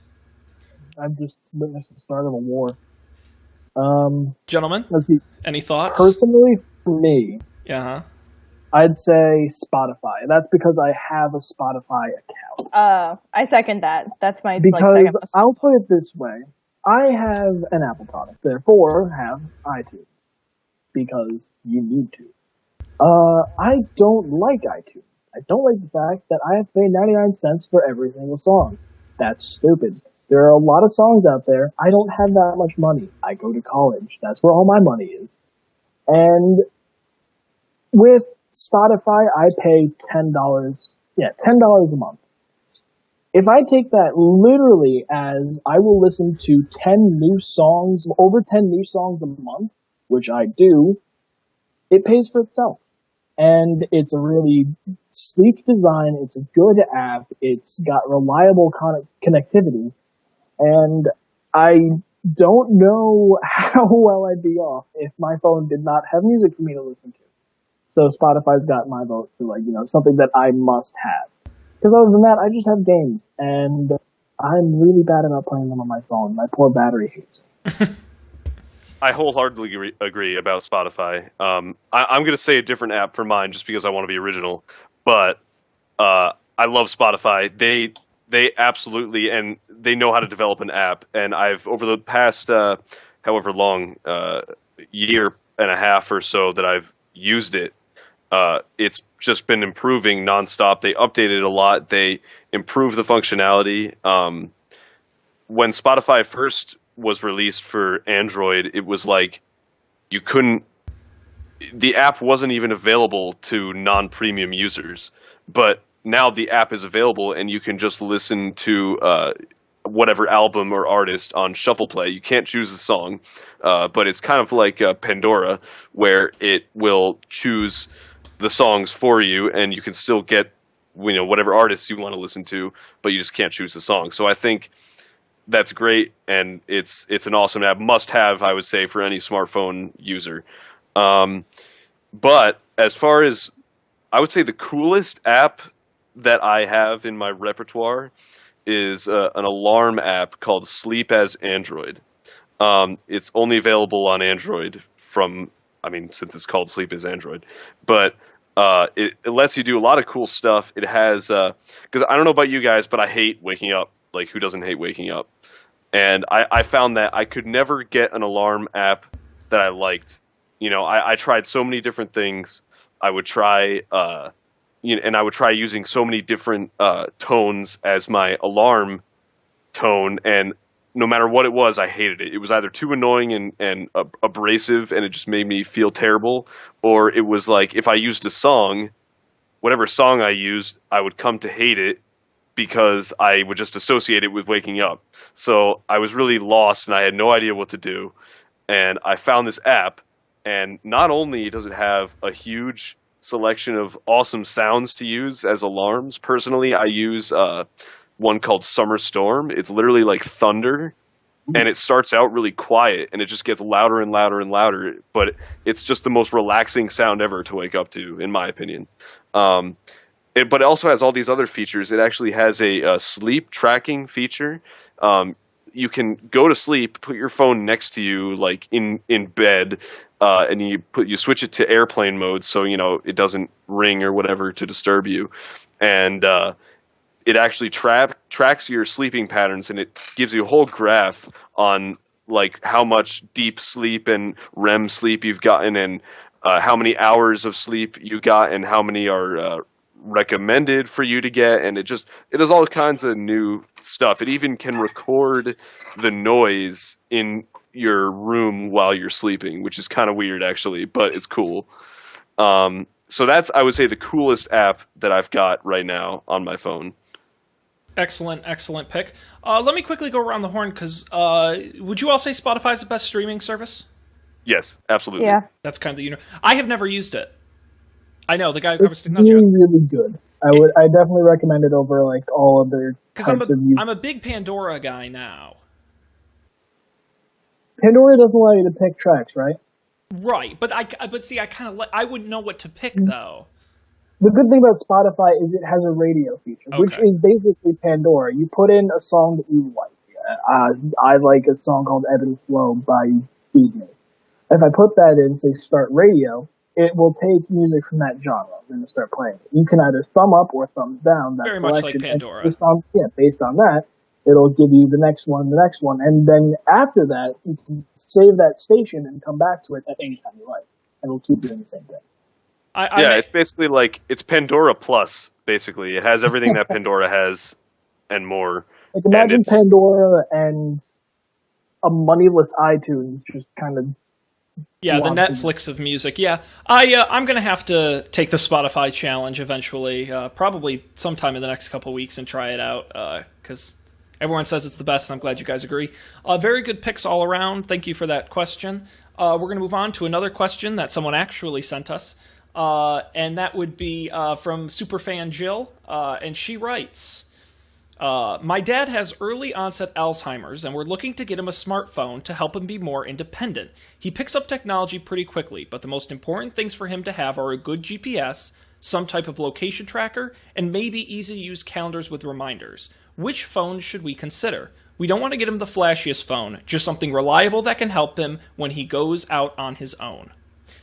I've just witnessed the start of a war. Gentlemen, Let's see. any thoughts? Personally, for me, Yeah. I'd say Spotify. That's because I have a Spotify account. I second that. That's my Because second most. I'll put it this way. I have an Apple product, therefore have iTunes. Because you need to. I don't like iTunes. I don't like the fact that I have to pay 99 cents for every single song. That's stupid. There are a lot of songs out there. I don't have that much money. I go to college. That's where all my money is. And with Spotify, I pay $10. Yeah, $10 a month. If I take that literally as I will listen to 10 new songs, over 10 new songs a month, which I do, it pays for itself. And it's a really sleek design. It's a good app. It's got reliable connectivity. And I don't know how well I'd be off if my phone did not have music for me to listen to. So Spotify's got my vote for something that I must have. Because other than that, I just have games. And I'm really bad about playing them on my phone. My poor battery hates me. I wholeheartedly agree about Spotify. I'm going to say a different app for mine just because I want to be original. But I love Spotify. They absolutely, and they know how to develop an app. And I've, over the past however long, year and a half or so that I've used it, it's just been improving nonstop. They updated it a lot. They improved the functionality. When Spotify first was released for Android, it was like the app wasn't even available to non-premium users. But now the app is available and you can just listen to whatever album or artist on Shuffle Play. You can't choose a song, but it's kind of like Pandora, where it will choose the songs for you and you can still get whatever artists you want to listen to, but you just can't choose the song. So I think that's great, and it's an awesome app. Must have, I would say, for any smartphone user. But as far as, I would say the coolest app that I have in my repertoire is an alarm app called Sleep as Android. It's only available on Android since it's called Sleep as Android. But it lets you do a lot of cool stuff. It has, because I don't know about you guys, but I hate waking up. Like, who doesn't hate waking up? And I found that I could never get an alarm app that I liked. I tried so many different things. I would try, and I would try using so many different tones as my alarm tone, and no matter what it was, I hated it. It was either too annoying and abrasive, and it just made me feel terrible, or it was like if I used a song, whatever song I used, I would come to hate it because I would just associate it with waking up. So I was really lost, and I had no idea what to do. And I found this app, and not only does it have a huge selection of awesome sounds to use as alarms. Personally, I use one called Summer Storm. It's literally like thunder, and it starts out really quiet, and it just gets louder and louder and louder. But it's just the most relaxing sound ever to wake up to, in my opinion. But it also has all these other features. It actually has a sleep tracking feature. You can go to sleep, put your phone next to you, like in bed, and you switch it to airplane mode, so it doesn't ring or whatever to disturb you, and it actually tracks your sleeping patterns, and it gives you a whole graph on like how much deep sleep and REM sleep you've gotten, and how many hours of sleep you got, and how many are recommended for you to get, and it does all kinds of new stuff. It even can record the noise in your room while you're sleeping, which is kind of weird actually, but it's cool. So that's, I would say, the coolest app that I've got right now on my phone. Excellent pick. Let me quickly go around the horn, because would you all say Spotify is the best streaming service? Yes, absolutely. Yeah. That's kind of I have never used it. I know the guy who covers It's technology. really good. I definitely recommend it over like all other Because types of music. I'm a big Pandora guy now. Pandora doesn't allow you to pick tracks, right? Right, but see, I wouldn't know what to pick though. The good thing about Spotify is it has a radio feature, which Okay. is basically Pandora. You put in a song that you like. I like a song called Ebb and Flow by Feed Me. If I put that in, say start radio, it will take music from that genre and start playing it. You can either thumb up or thumbs down that Very much like selection, and Pandora. based on that, it'll give you the next one, and then after that, you can save that station and come back to it at any time you like, and it'll keep doing the same thing. It's basically like, it's Pandora Plus, basically. It has everything that Pandora has and more. Like imagine Pandora and a moneyless iTunes just kind of. Yeah, the Netflix of music. Yeah, I'm gonna have to take the Spotify challenge eventually, probably sometime in the next couple weeks, and try it out, because everyone says it's the best, and I'm glad you guys agree. Very good picks all around. Thank you for that question. We're gonna move on to another question that someone actually sent us, and that would be from superfan Jill, and she writes. My dad has early onset Alzheimer's, and we're looking to get him a smartphone to help him be more independent. He picks up technology pretty quickly, but the most important things for him to have are a good GPS, some type of location tracker, and maybe easy-to-use calendars with reminders. Which phone should we consider? We don't want to get him the flashiest phone, just something reliable that can help him when he goes out on his own.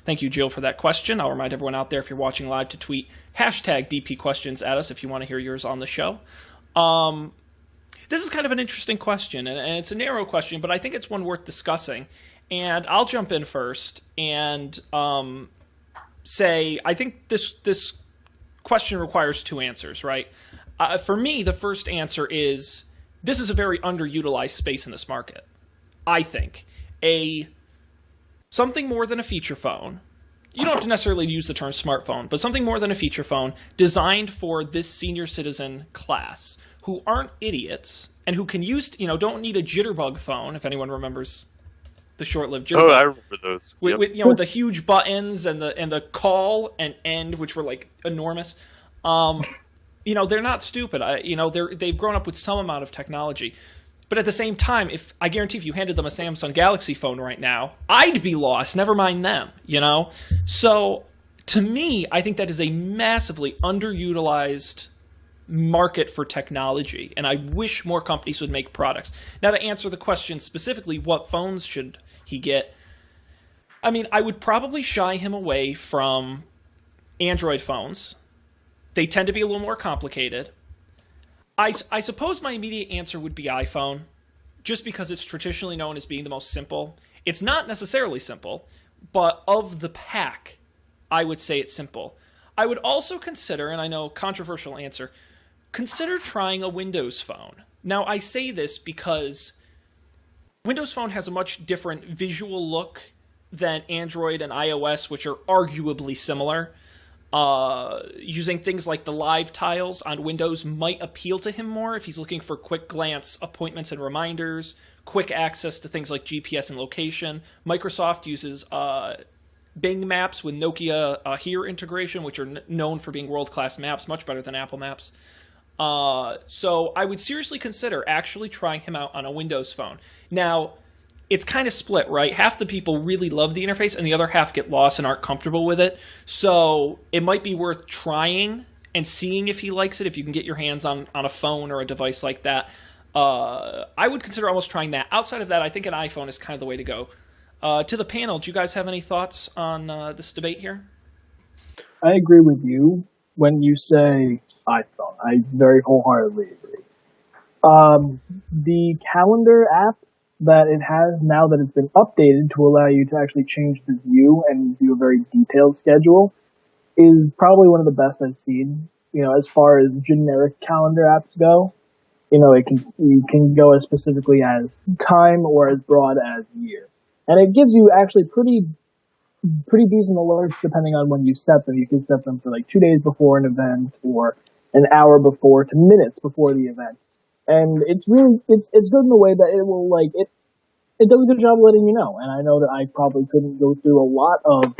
Thank you, Jill, for that question. I'll remind everyone out there, if you're watching live, to tweet #DPQuestions at us if you want to hear yours on the show. This is kind of an interesting question, and it's a narrow question, but I think it's one worth discussing. And I'll jump in first and say I think this question requires two answers, right? For me, the first answer is this is a very underutilized space in this market. I think something more than a feature phone. You don't have to necessarily use the term smartphone, but something more than a feature phone designed for this senior citizen class who aren't idiots and who can use, don't need a jitterbug phone, if anyone remembers the short-lived jitterbug. Oh, I remember those. With, with the huge buttons and the call and end, which were like enormous. They're not stupid. They've grown up with some amount of technology. But at the same time, I guarantee if you handed them a Samsung Galaxy phone right now, I'd be lost, never mind them, So, to me, I think that is a massively underutilized market for technology, and I wish more companies would make products. Now, to answer the question specifically, what phones should he get? I mean, I would probably shy him away from Android phones. They tend to be a little more complicated. I suppose my immediate answer would be iPhone, just because it's traditionally known as being the most simple. It's not necessarily simple, but of the pack, I would say it's simple. I would also consider, and I know controversial answer, consider trying a Windows phone. Now, I say this because Windows Phone has a much different visual look than Android and iOS, which are arguably similar. Using things like the live tiles on Windows might appeal to him more if he's looking for quick glance appointments and reminders, quick access to things like GPS and location. Microsoft uses Bing Maps with Nokia Here integration, which are known for being world-class maps, much better than Apple Maps. So I would seriously consider actually trying him out on a Windows phone. Now, it's kind of split, right? Half the people really love the interface, and the other half get lost and aren't comfortable with it. So it might be worth trying and seeing if he likes it, if you can get your hands on a phone or a device like that. I would consider almost trying that. Outside of that, I think an iPhone is kind of the way to go. To the panel, do you guys have any thoughts on this debate here? I agree with you when you say iPhone. I very wholeheartedly agree. The calendar app that it has now that it's been updated to allow you to actually change the view and view a very detailed schedule is probably one of the best I've seen. As far as generic calendar apps go, you can go as specifically as time or as broad as year. And it gives you actually pretty decent alerts depending on when you set them. You can set them for like 2 days before an event or an hour before to minutes before the event. And it's good in the way that it will it does a good job letting you know. And I know that I probably couldn't go through a lot of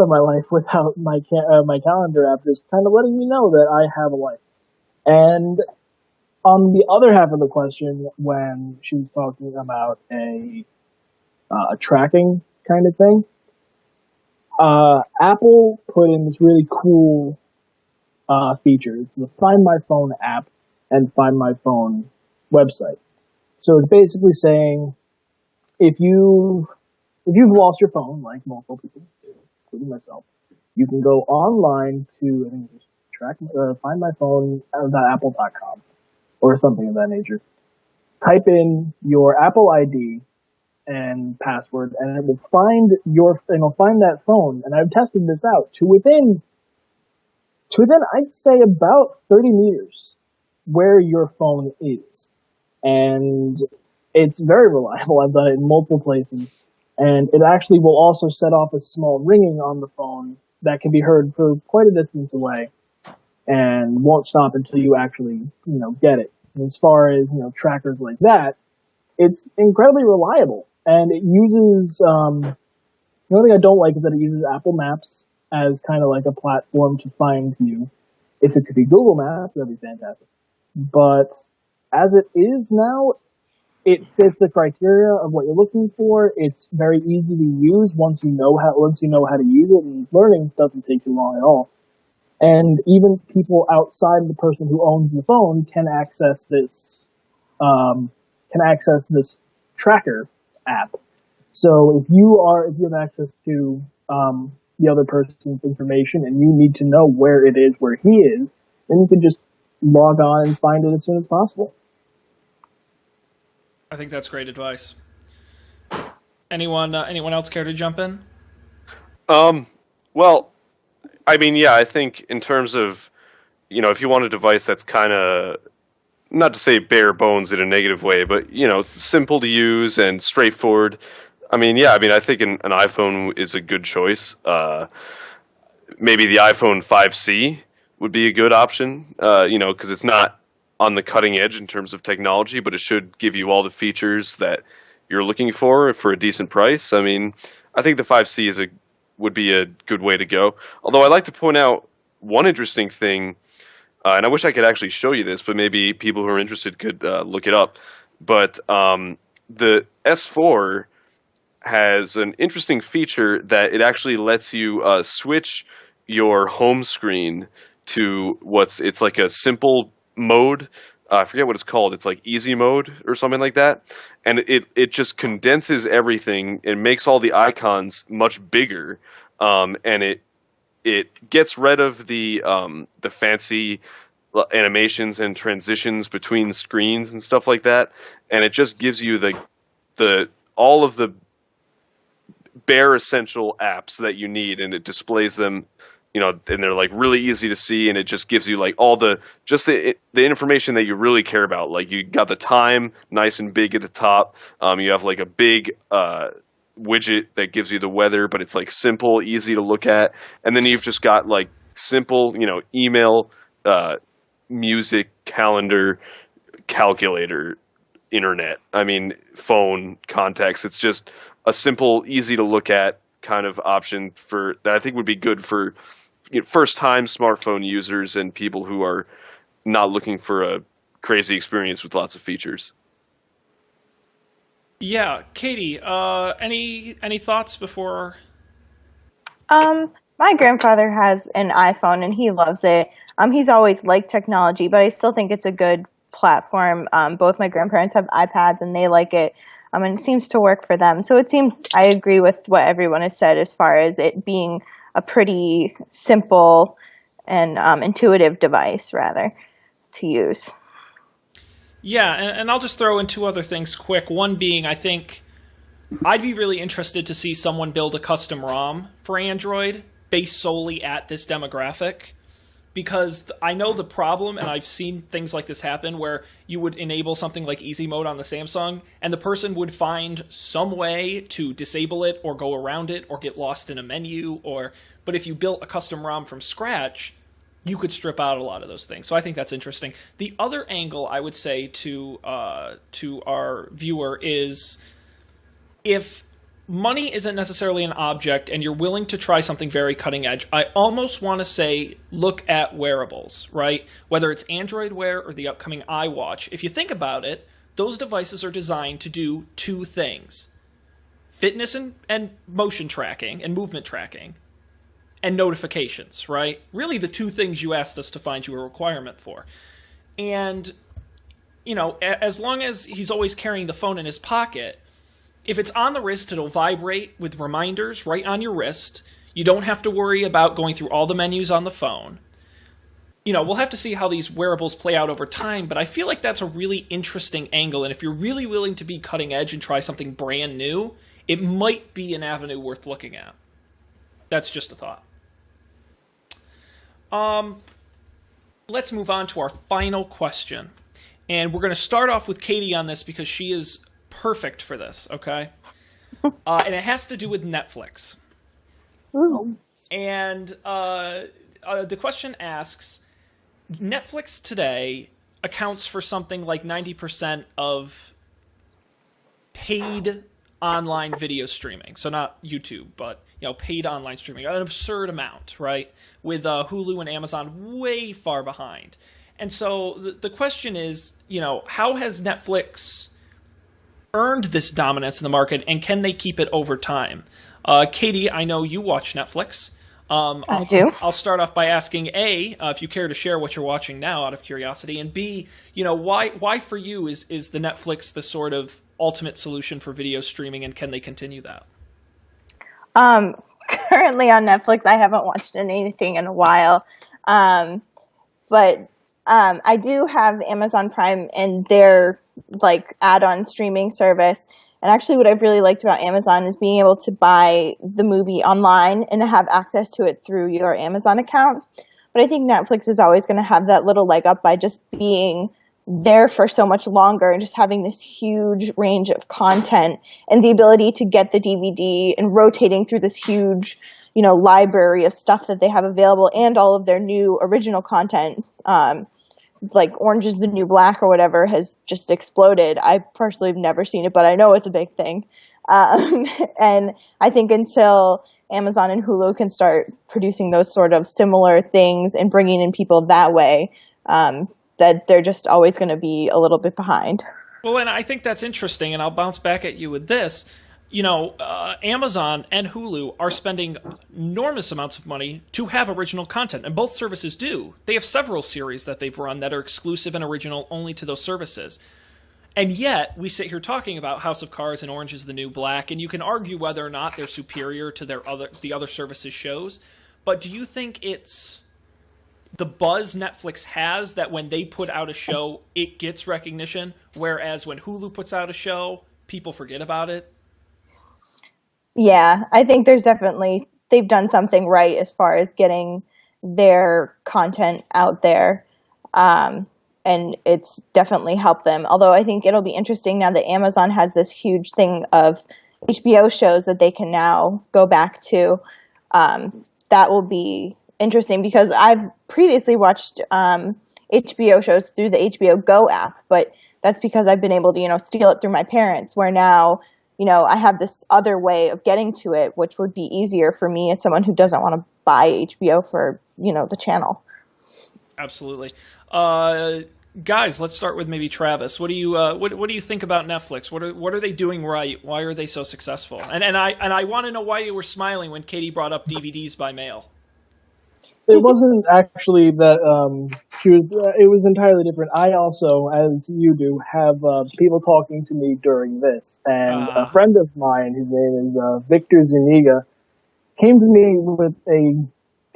my life without my calendar app just kind of letting me know that I have a life. And on the other half of the question, when she was talking about a tracking kind of thing, Apple put in this really cool feature. It's the Find My Phone app and Find My Phone website. So it's basically saying if you've lost your phone, like multiple people do, including myself, you can go online to Find My Phone apple.com or something of that nature. Type in your Apple ID and password, and it will find that phone. And I've tested this out to within I'd say about 30 meters where your phone is. And it's very reliable. I've done it in multiple places. And it actually will also set off a small ringing on the phone that can be heard for quite a distance away and won't stop until you actually, get it. And as far as, trackers like that, it's incredibly reliable. And it uses, the only thing I don't like is that it uses Apple Maps as kind of like a platform to find you. If it could be Google Maps, that'd be fantastic. But as it is now, it fits the criteria of what you're looking for. It's very easy to use once you know how to use it, and learning doesn't take too long at all. And even people outside the person who owns the phone can access this tracker app. So if you have access to the other person's information and you need to know where it is, where he is, then you can just log on and find it as soon as possible. I think that's great advice. Anyone else care to jump in? Well, I mean, yeah, I think in terms of, if you want a device that's kind of, not to say bare bones in a negative way, but, simple to use and straightforward. I think an iPhone is a good choice. Maybe the iPhone 5C would be a good option, because it's not on the cutting edge in terms of technology, but it should give you all the features that you're looking for a decent price. I mean, I think the 5C would be a good way to go. Although I'd like to point out one interesting thing, and I wish I could actually show you this, but maybe people who are interested could look it up. But the S4 has an interesting feature that it actually lets you switch your home screen to it's like a simple mode. I forget what it's called. It's like easy mode or something like that. And it just condenses everything and makes all the icons much bigger. And it gets rid of the fancy animations and transitions between screens and stuff like that. And it just gives you all of the bare essential apps that you need, and it displays them you know, and they're like really easy to see, and it just gives you like all the information that you really care about. Like you got the time nice and big at the top. You have like a big widget that gives you the weather, but it's like simple, easy to look at. And then you've just got like simple, you know, email, music, calendar, calculator, internet. I mean, phone, contacts. It's just a simple, easy to look at kind of option for that I think would be good for, you know, first-time smartphone users and people who are not looking for a crazy experience with lots of features. Yeah, Katie, any thoughts before? My grandfather has an iPhone and he loves it. He's always liked technology, but I still think it's a good platform. Both my grandparents have iPads and they like it. And it seems to work for them. So it seems, I agree with what everyone has said as far as it being a pretty simple and intuitive device, rather, to use. Yeah, and I'll just throw in two other things quick. One being, I think I'd be really interested to see someone build a custom ROM for Android based solely at this demographic. Because I know the problem, and I've seen things like this happen, where you would enable something like easy mode on the Samsung, and the person would find some way to disable it, or go around it, or get lost in a menu, but if you built a custom ROM from scratch, you could strip out a lot of those things. So I think that's interesting. The other angle I would say to our viewer is, if money isn't necessarily an object and you're willing to try something very cutting edge, I almost want to say look at wearables, right? Whether it's Android Wear or the upcoming iWatch. If you think about it, those devices are designed to do two things: fitness and motion tracking and movement tracking, and notifications, right? Really the two things you asked us to find you a requirement for. And, you know, as long as he's always carrying the phone in his pocket, if it's on the wrist, it'll vibrate with reminders right on your wrist. You don't have to worry about going through all the menus on the phone. You know, we'll have to see how these wearables play out over time, but I feel like that's a really interesting angle. And if you're really willing to be cutting edge and try something brand new, it might be an avenue worth looking at. That's just a thought. Let's move on to our final question. And we're going to start off with Katie on this because she is perfect for this, okay? And it has to do with Netflix. Ooh. And the question asks, Netflix today accounts for something like 90% of paid online video streaming. So not YouTube, but, you know, paid online streaming. An absurd amount, right? With Hulu and Amazon way far behind. And so the question is, you know, how has Netflix earned this dominance in the market, and can they keep it over time? Katie, I know you watch Netflix. I do. I'll start off by asking A, if you care to share what you're watching now out of curiosity, and B, you know, why for you is the Netflix the sort of ultimate solution for video streaming, and can they continue that? Currently on Netflix, I haven't watched anything in a while. But I do have Amazon Prime and their like add-on streaming service. And actually what I've really liked about Amazon is being able to buy the movie online and have access to it through your Amazon account. But I think Netflix is always going to have that little leg up by just being there for so much longer and just having this huge range of content and the ability to get the DVD and rotating through this huge, you know, library of stuff that they have available and all of their new original content. Like Orange is the New Black or whatever has just exploded. I personally have never seen it, but I know it's a big thing. And I think until Amazon and Hulu can start producing those sort of similar things and bringing in people that way, that they're just always going to be a little bit behind. Well, and I think that's interesting, and I'll bounce back at you with this. You know, Amazon and Hulu are spending enormous amounts of money to have original content, and both services do. They have several series that they've run that are exclusive and original only to those services. And yet, we sit here talking about House of Cards and Orange is the New Black, and you can argue whether or not they're superior to the other services' shows. But do you think it's the buzz Netflix has that when they put out a show, it gets recognition, whereas when Hulu puts out a show, people forget about it? Yeah, I think there's definitely they've done something right as far as getting their content out there. And it's definitely helped them. Although I think it'll be interesting now that Amazon has this huge thing of HBO shows that they can now go back to. That will be interesting because I've previously watched HBO shows through the HBO Go app, but that's because I've been able to, steal it through my parents, where now, I have this other way of getting to it, which would be easier for me as someone who doesn't want to buy HBO for, the channel. Absolutely. Guys, let's start with maybe Travis. What do you what do you think about Netflix? What are they doing right? Why are they so successful? And I want to know why you were smiling when Katie brought up DVDs by mail. It wasn't actually that she was. It was entirely different. I also, as you do, have people talking to me during this, and a friend of mine, his name is Victor Zuniga, came to me with a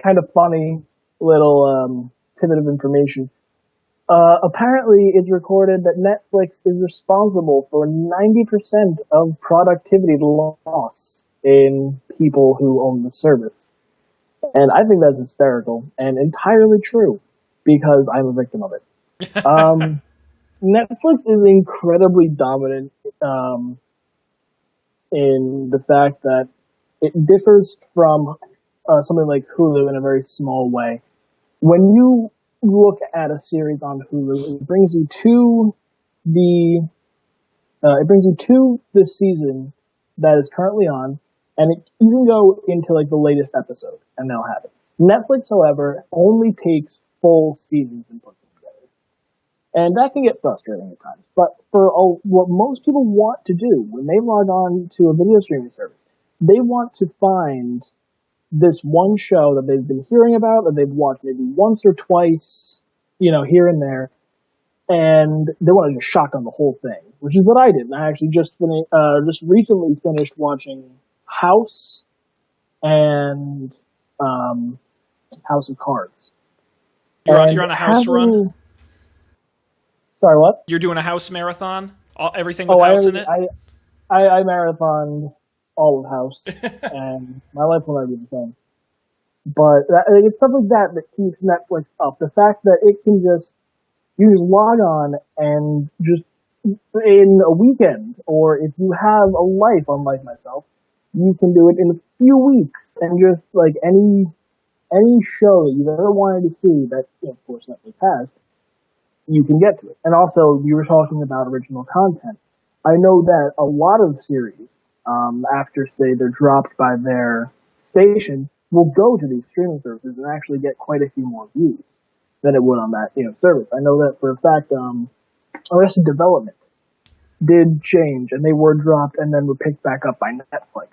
kind of funny little tidbit of information. Apparently, it's recorded that Netflix is responsible for 90% of productivity loss in people who own the service. And I think that's hysterical and entirely true because I'm a victim of it. Netflix is incredibly dominant in the fact that it differs from something like Hulu in a very small way. When you look at a series on Hulu, it brings you to the season that is currently on, and you can go into like the latest episode, and they'll have it. Netflix, however, only takes full seasons and puts them together, and that can get frustrating at times. But for what most people want to do when they log on to a video streaming service, they want to find this one show that they've been hearing about, that they've watched maybe once or twice, here and there, and they want to just shotgun the whole thing, which is what I did. And I actually just recently finished watching House and House of Cards. You're on a House run? Sorry, what? You're doing a House marathon? Everything with House in it? I marathoned all of House, and my life will never be the same. But it's stuff like that keeps Netflix up. The fact that you just log on and just in a weekend, or if you have a life unlike myself, you can do it in a few weeks, and just like any show that you've ever wanted to see that, of course, Netflix has, you can get to it. And also, you were talking about original content. I know that a lot of series, after, say, they're dropped by their station, will go to these streaming services and actually get quite a few more views than it would on that, service. I know that for a fact, Arrested Development did change, and they were dropped and then were picked back up by Netflix.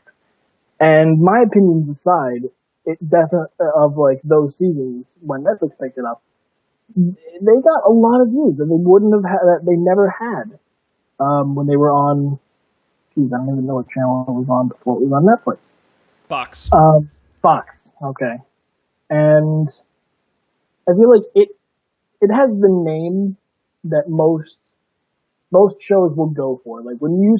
And my opinions aside, it definitely, of like those seasons when Netflix picked it up, they got a lot of views that they wouldn't have had, that they never had, when they were on, I don't even know what channel it was on before it was on Netflix. Fox. Fox, okay. And I feel like it has the name that most shows will go for. Like when you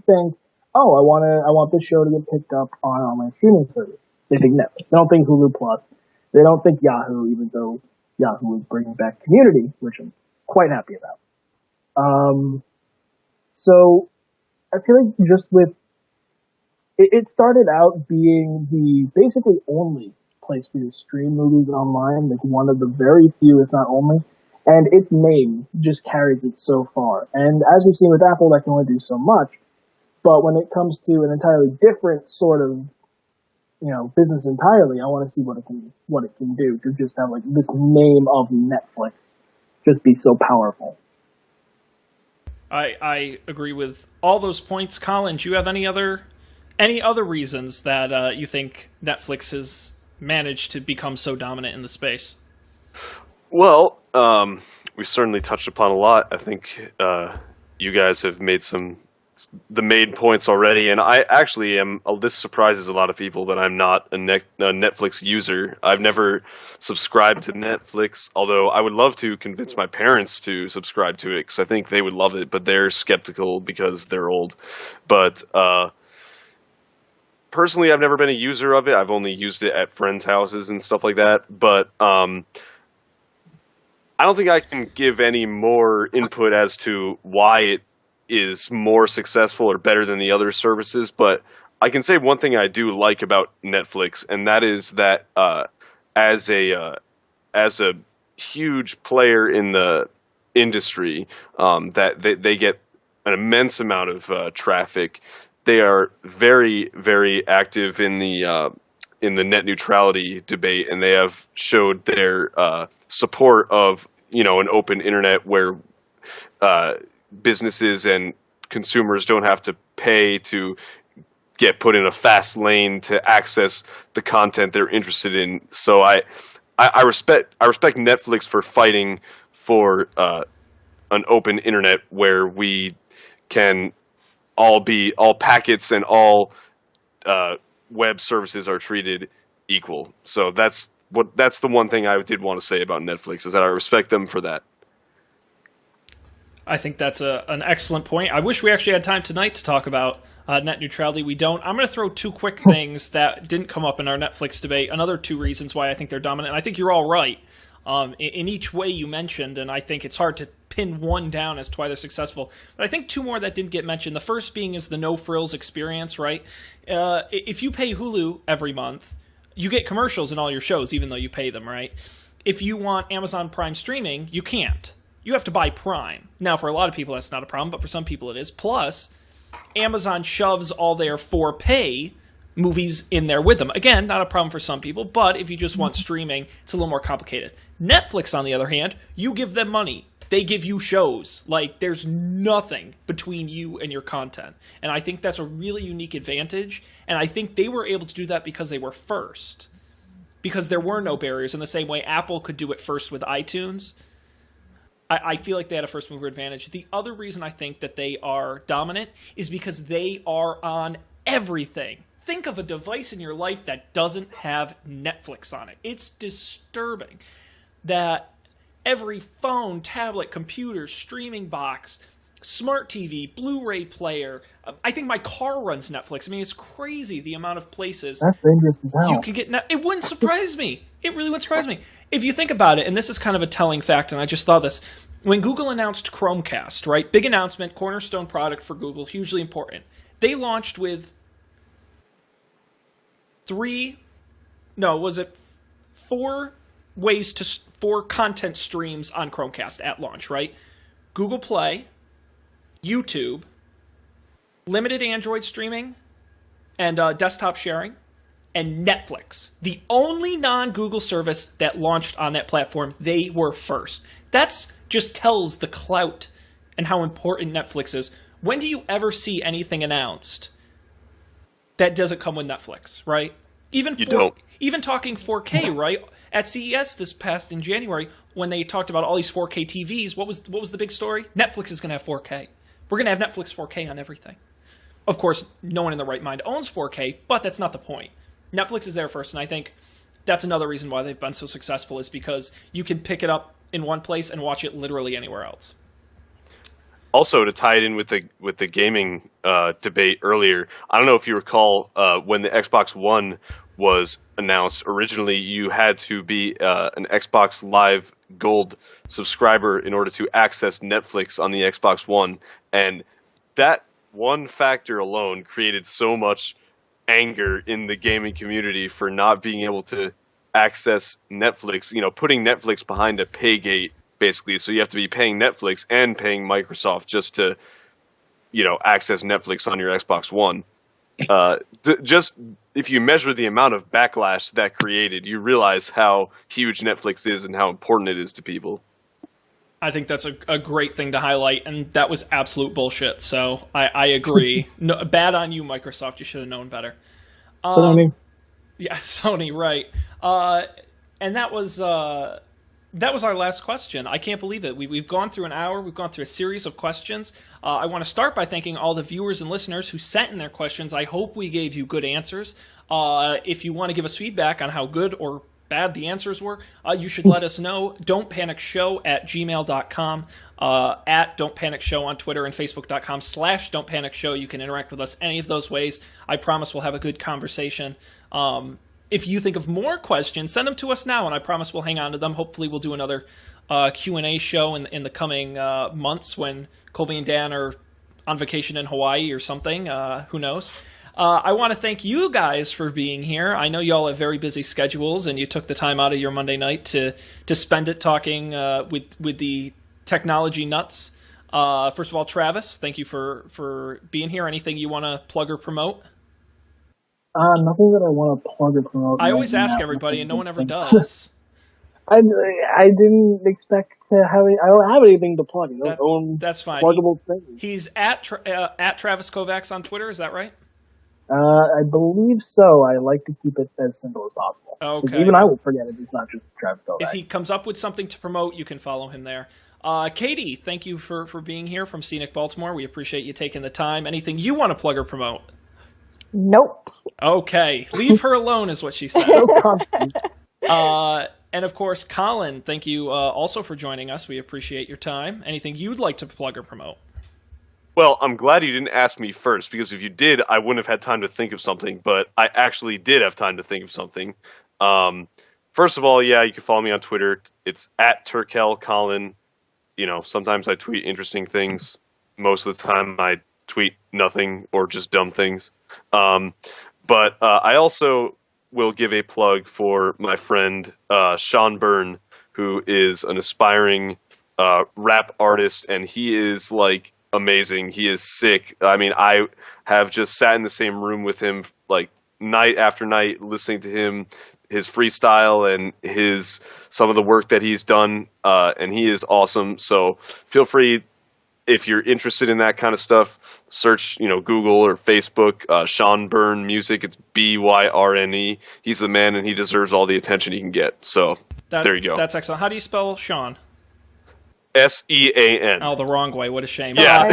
think, oh, I want this show to get picked up on online streaming service, they think Netflix. They don't think Hulu Plus. They don't think Yahoo, even though Yahoo is bringing back Community, which I'm quite happy about. So I feel like just with it started out being the basically only place for you to stream movies online, like one of the very few, if not only, and its name just carries it so far. And as we've seen with Apple, that can only do so much. But when it comes to an entirely different sort of, business entirely, I want to see what it can do to just have like this name of Netflix just be so powerful. I agree with all those points. Colin, do you have any other reasons that you think Netflix has managed to become so dominant in the space? Well, we've certainly touched upon a lot. I think you guys have made the main points already, and I actually am. This surprises a lot of people that I'm not a Netflix user. I've never subscribed to Netflix, although I would love to convince my parents to subscribe to it because I think they would love it, but they're skeptical because they're old. But personally, I've never been a user of it. I've only used it at friends' houses and stuff like that. But I don't think I can give any more input as to why it is more successful or better than the other services. But I can say one thing I do like about Netflix, and that is that as a huge player in the industry, that they get an immense amount of traffic. They are very, very active in the net neutrality debate, and they have showed their support of an open internet where businesses and consumers don't have to pay to get put in a fast lane to access the content they're interested in. So I respect Netflix for fighting for an open internet where we can all packets and all web services are treated equal. So that's the one thing I did want to say about Netflix, is that I respect them for that. I think that's an excellent point. I wish we actually had time tonight to talk about net neutrality. We don't. I'm going to throw two quick things that didn't come up in our Netflix debate. Another two reasons why I think they're dominant. And I think you're all right in each way you mentioned, and I think it's hard to pin one down as to why they're successful. But I think two more that didn't get mentioned. The first being is the no-frills experience, right? If you pay Hulu every month, you get commercials in all your shows, even though you pay them, right? If you want Amazon Prime streaming, you can't. You have to buy Prime. Now, for a lot of people, that's not a problem, but for some people it is. Plus, Amazon shoves all their for-pay movies in there with them. Again, not a problem for some people, but if you just want streaming, it's a little more complicated. Netflix, on the other hand, you give them money. They give you shows. Like, there's nothing between you and your content. And I think that's a really unique advantage. And I think they were able to do that because they were first. Because there were no barriers in the same way Apple could do it first with iTunes. I feel like they had a first mover advantage. The other reason I think that they are dominant is because they are on everything. Think of a device in your life that doesn't have Netflix on it. It's disturbing that every phone, tablet, computer, streaming box, smart TV, Blu-ray player, I think my car runs Netflix. I mean, it's crazy the amount of places That's dangerous as hell. you could get. It wouldn't surprise me. It really wouldn't surprise me. If you think about it, and this is kind of a telling fact, and I just thought this, when Google announced Chromecast, right? Big announcement, cornerstone product for Google, hugely important. They launched with four content streams on Chromecast at launch, right? Google Play, YouTube, limited Android streaming, and desktop sharing, and Netflix. The only non-Google service that launched on that platform, they were first. That's just tells the clout and how important Netflix is. When do you ever see anything announced that doesn't come with Netflix, right? Even talking 4K, right? At CES this past in January, when they talked about all these 4K TVs, what was the big story? Netflix is going to have 4K. We're going to have Netflix 4K on everything. Of course, no one in the right mind owns 4K, but that's not the point. Netflix is there first, and I think that's another reason why they've been so successful, is because you can pick it up in one place and watch it literally anywhere else. Also, to tie it in with the gaming debate earlier, I don't know if you recall when the Xbox One was announced. Originally, you had to be an Xbox Live Gold subscriber in order to access Netflix on the Xbox One, and that one factor alone created so much anger in the gaming community for not being able to access Netflix, putting Netflix behind a pay gate, basically. So you have to be paying Netflix and paying Microsoft just to, access Netflix on your Xbox One. Just if you measure the amount of backlash that created, you realize how huge Netflix is and how important it is to people. I think that's a great thing to highlight, and that was absolute bullshit. So I agree. No, bad on you, Microsoft. You should have known better. Sony. Yeah, Sony, right. And that was our last question. I can't believe it. We've gone through an hour. We've gone through a series of questions. I want to start by thanking all the viewers and listeners who sent in their questions. I hope we gave you good answers. If you want to give us feedback on how good or bad the answers were, you should let us know. don'tpanicshow@gmail.com, at Don't Panic Show on Twitter, and facebook.com/don'tpanicshow. You can interact with us any of those ways. I promise we'll have a good conversation. If you think of more questions, send them to us now, and I promise we'll hang on to them. Hopefully we'll do another Q&A show in the coming months when Colby and Dan are on vacation in Hawaii or something. Who knows? I want to thank you guys for being here. I know y'all have very busy schedules, and you took the time out of your Monday night to spend it talking with the technology nuts. First of all, Travis, thank you for being here. Anything you want to plug or promote? Nothing that I want to plug or promote. I always ask everybody, and no one ever does. I didn't expect to have any. I don't have anything to plug. That's fine. Pluggable things. He's at Travis Kovacs on Twitter. Is that right? I believe so. I like to keep it as simple as possible. Okay. Even I will forget it. It's not just Travis Kovacs. If he comes up with something to promote, you can follow him there. Katie, thank you for being here from Scenic Baltimore. We appreciate you taking the time. Anything you want to plug or promote? Nope. Okay. Leave her alone is what she says. And of course, Colin, thank you also for joining us. We appreciate your time. Anything you'd like to plug or promote? Well, I'm glad you didn't ask me first, because if you did, I wouldn't have had time to think of something, but I actually did have time to think of something. First of all, yeah, you can follow me on Twitter. It's at TurkelColin. You know, sometimes I tweet interesting things. Most of the time I tweet nothing or just dumb things. But I also will give a plug for my friend Sean Byrne, who is an aspiring rap artist, and he is like amazing. He is sick. I mean, I have just sat in the same room with him like night after night, listening to him, his freestyle, and some of the work that he's done, and he is awesome. So feel free, if you're interested in that kind of stuff, search, Google or Facebook, Sean Byrne Music. It's Byrne. He's the man, and he deserves all the attention he can get. So there you go. That's excellent. How do you spell Sean? Sean. Oh, the wrong way. What a shame. Yeah.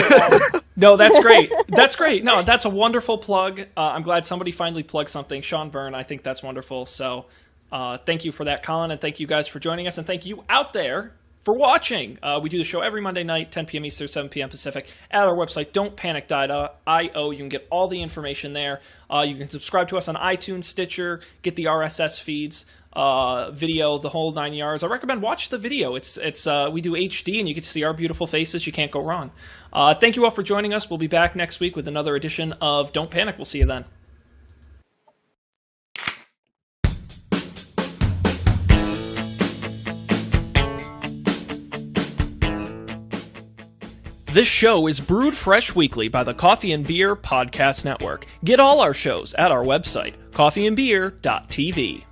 No, that's great. That's great. No, that's a wonderful plug. I'm glad somebody finally plugged something. Sean Byrne, I think that's wonderful. So thank you for that, Colin, and thank you guys for joining us, and thank you out there for watching. We do the show every Monday night, 10 p.m. Eastern, 7 p.m. Pacific, at our website, don'tpanic.io. You can get all the information there. You can subscribe to us on iTunes, Stitcher, get the RSS feeds, video, the whole 9 yards. I recommend watch the video. It's we do HD, and you get to see our beautiful faces. You can't go wrong. Thank you all for joining us. We'll be back next week with another edition of Don't Panic. We'll see you then. This show is brewed fresh weekly by the Coffee and Beer Podcast Network. Get all our shows at our website, coffeeandbeer.tv.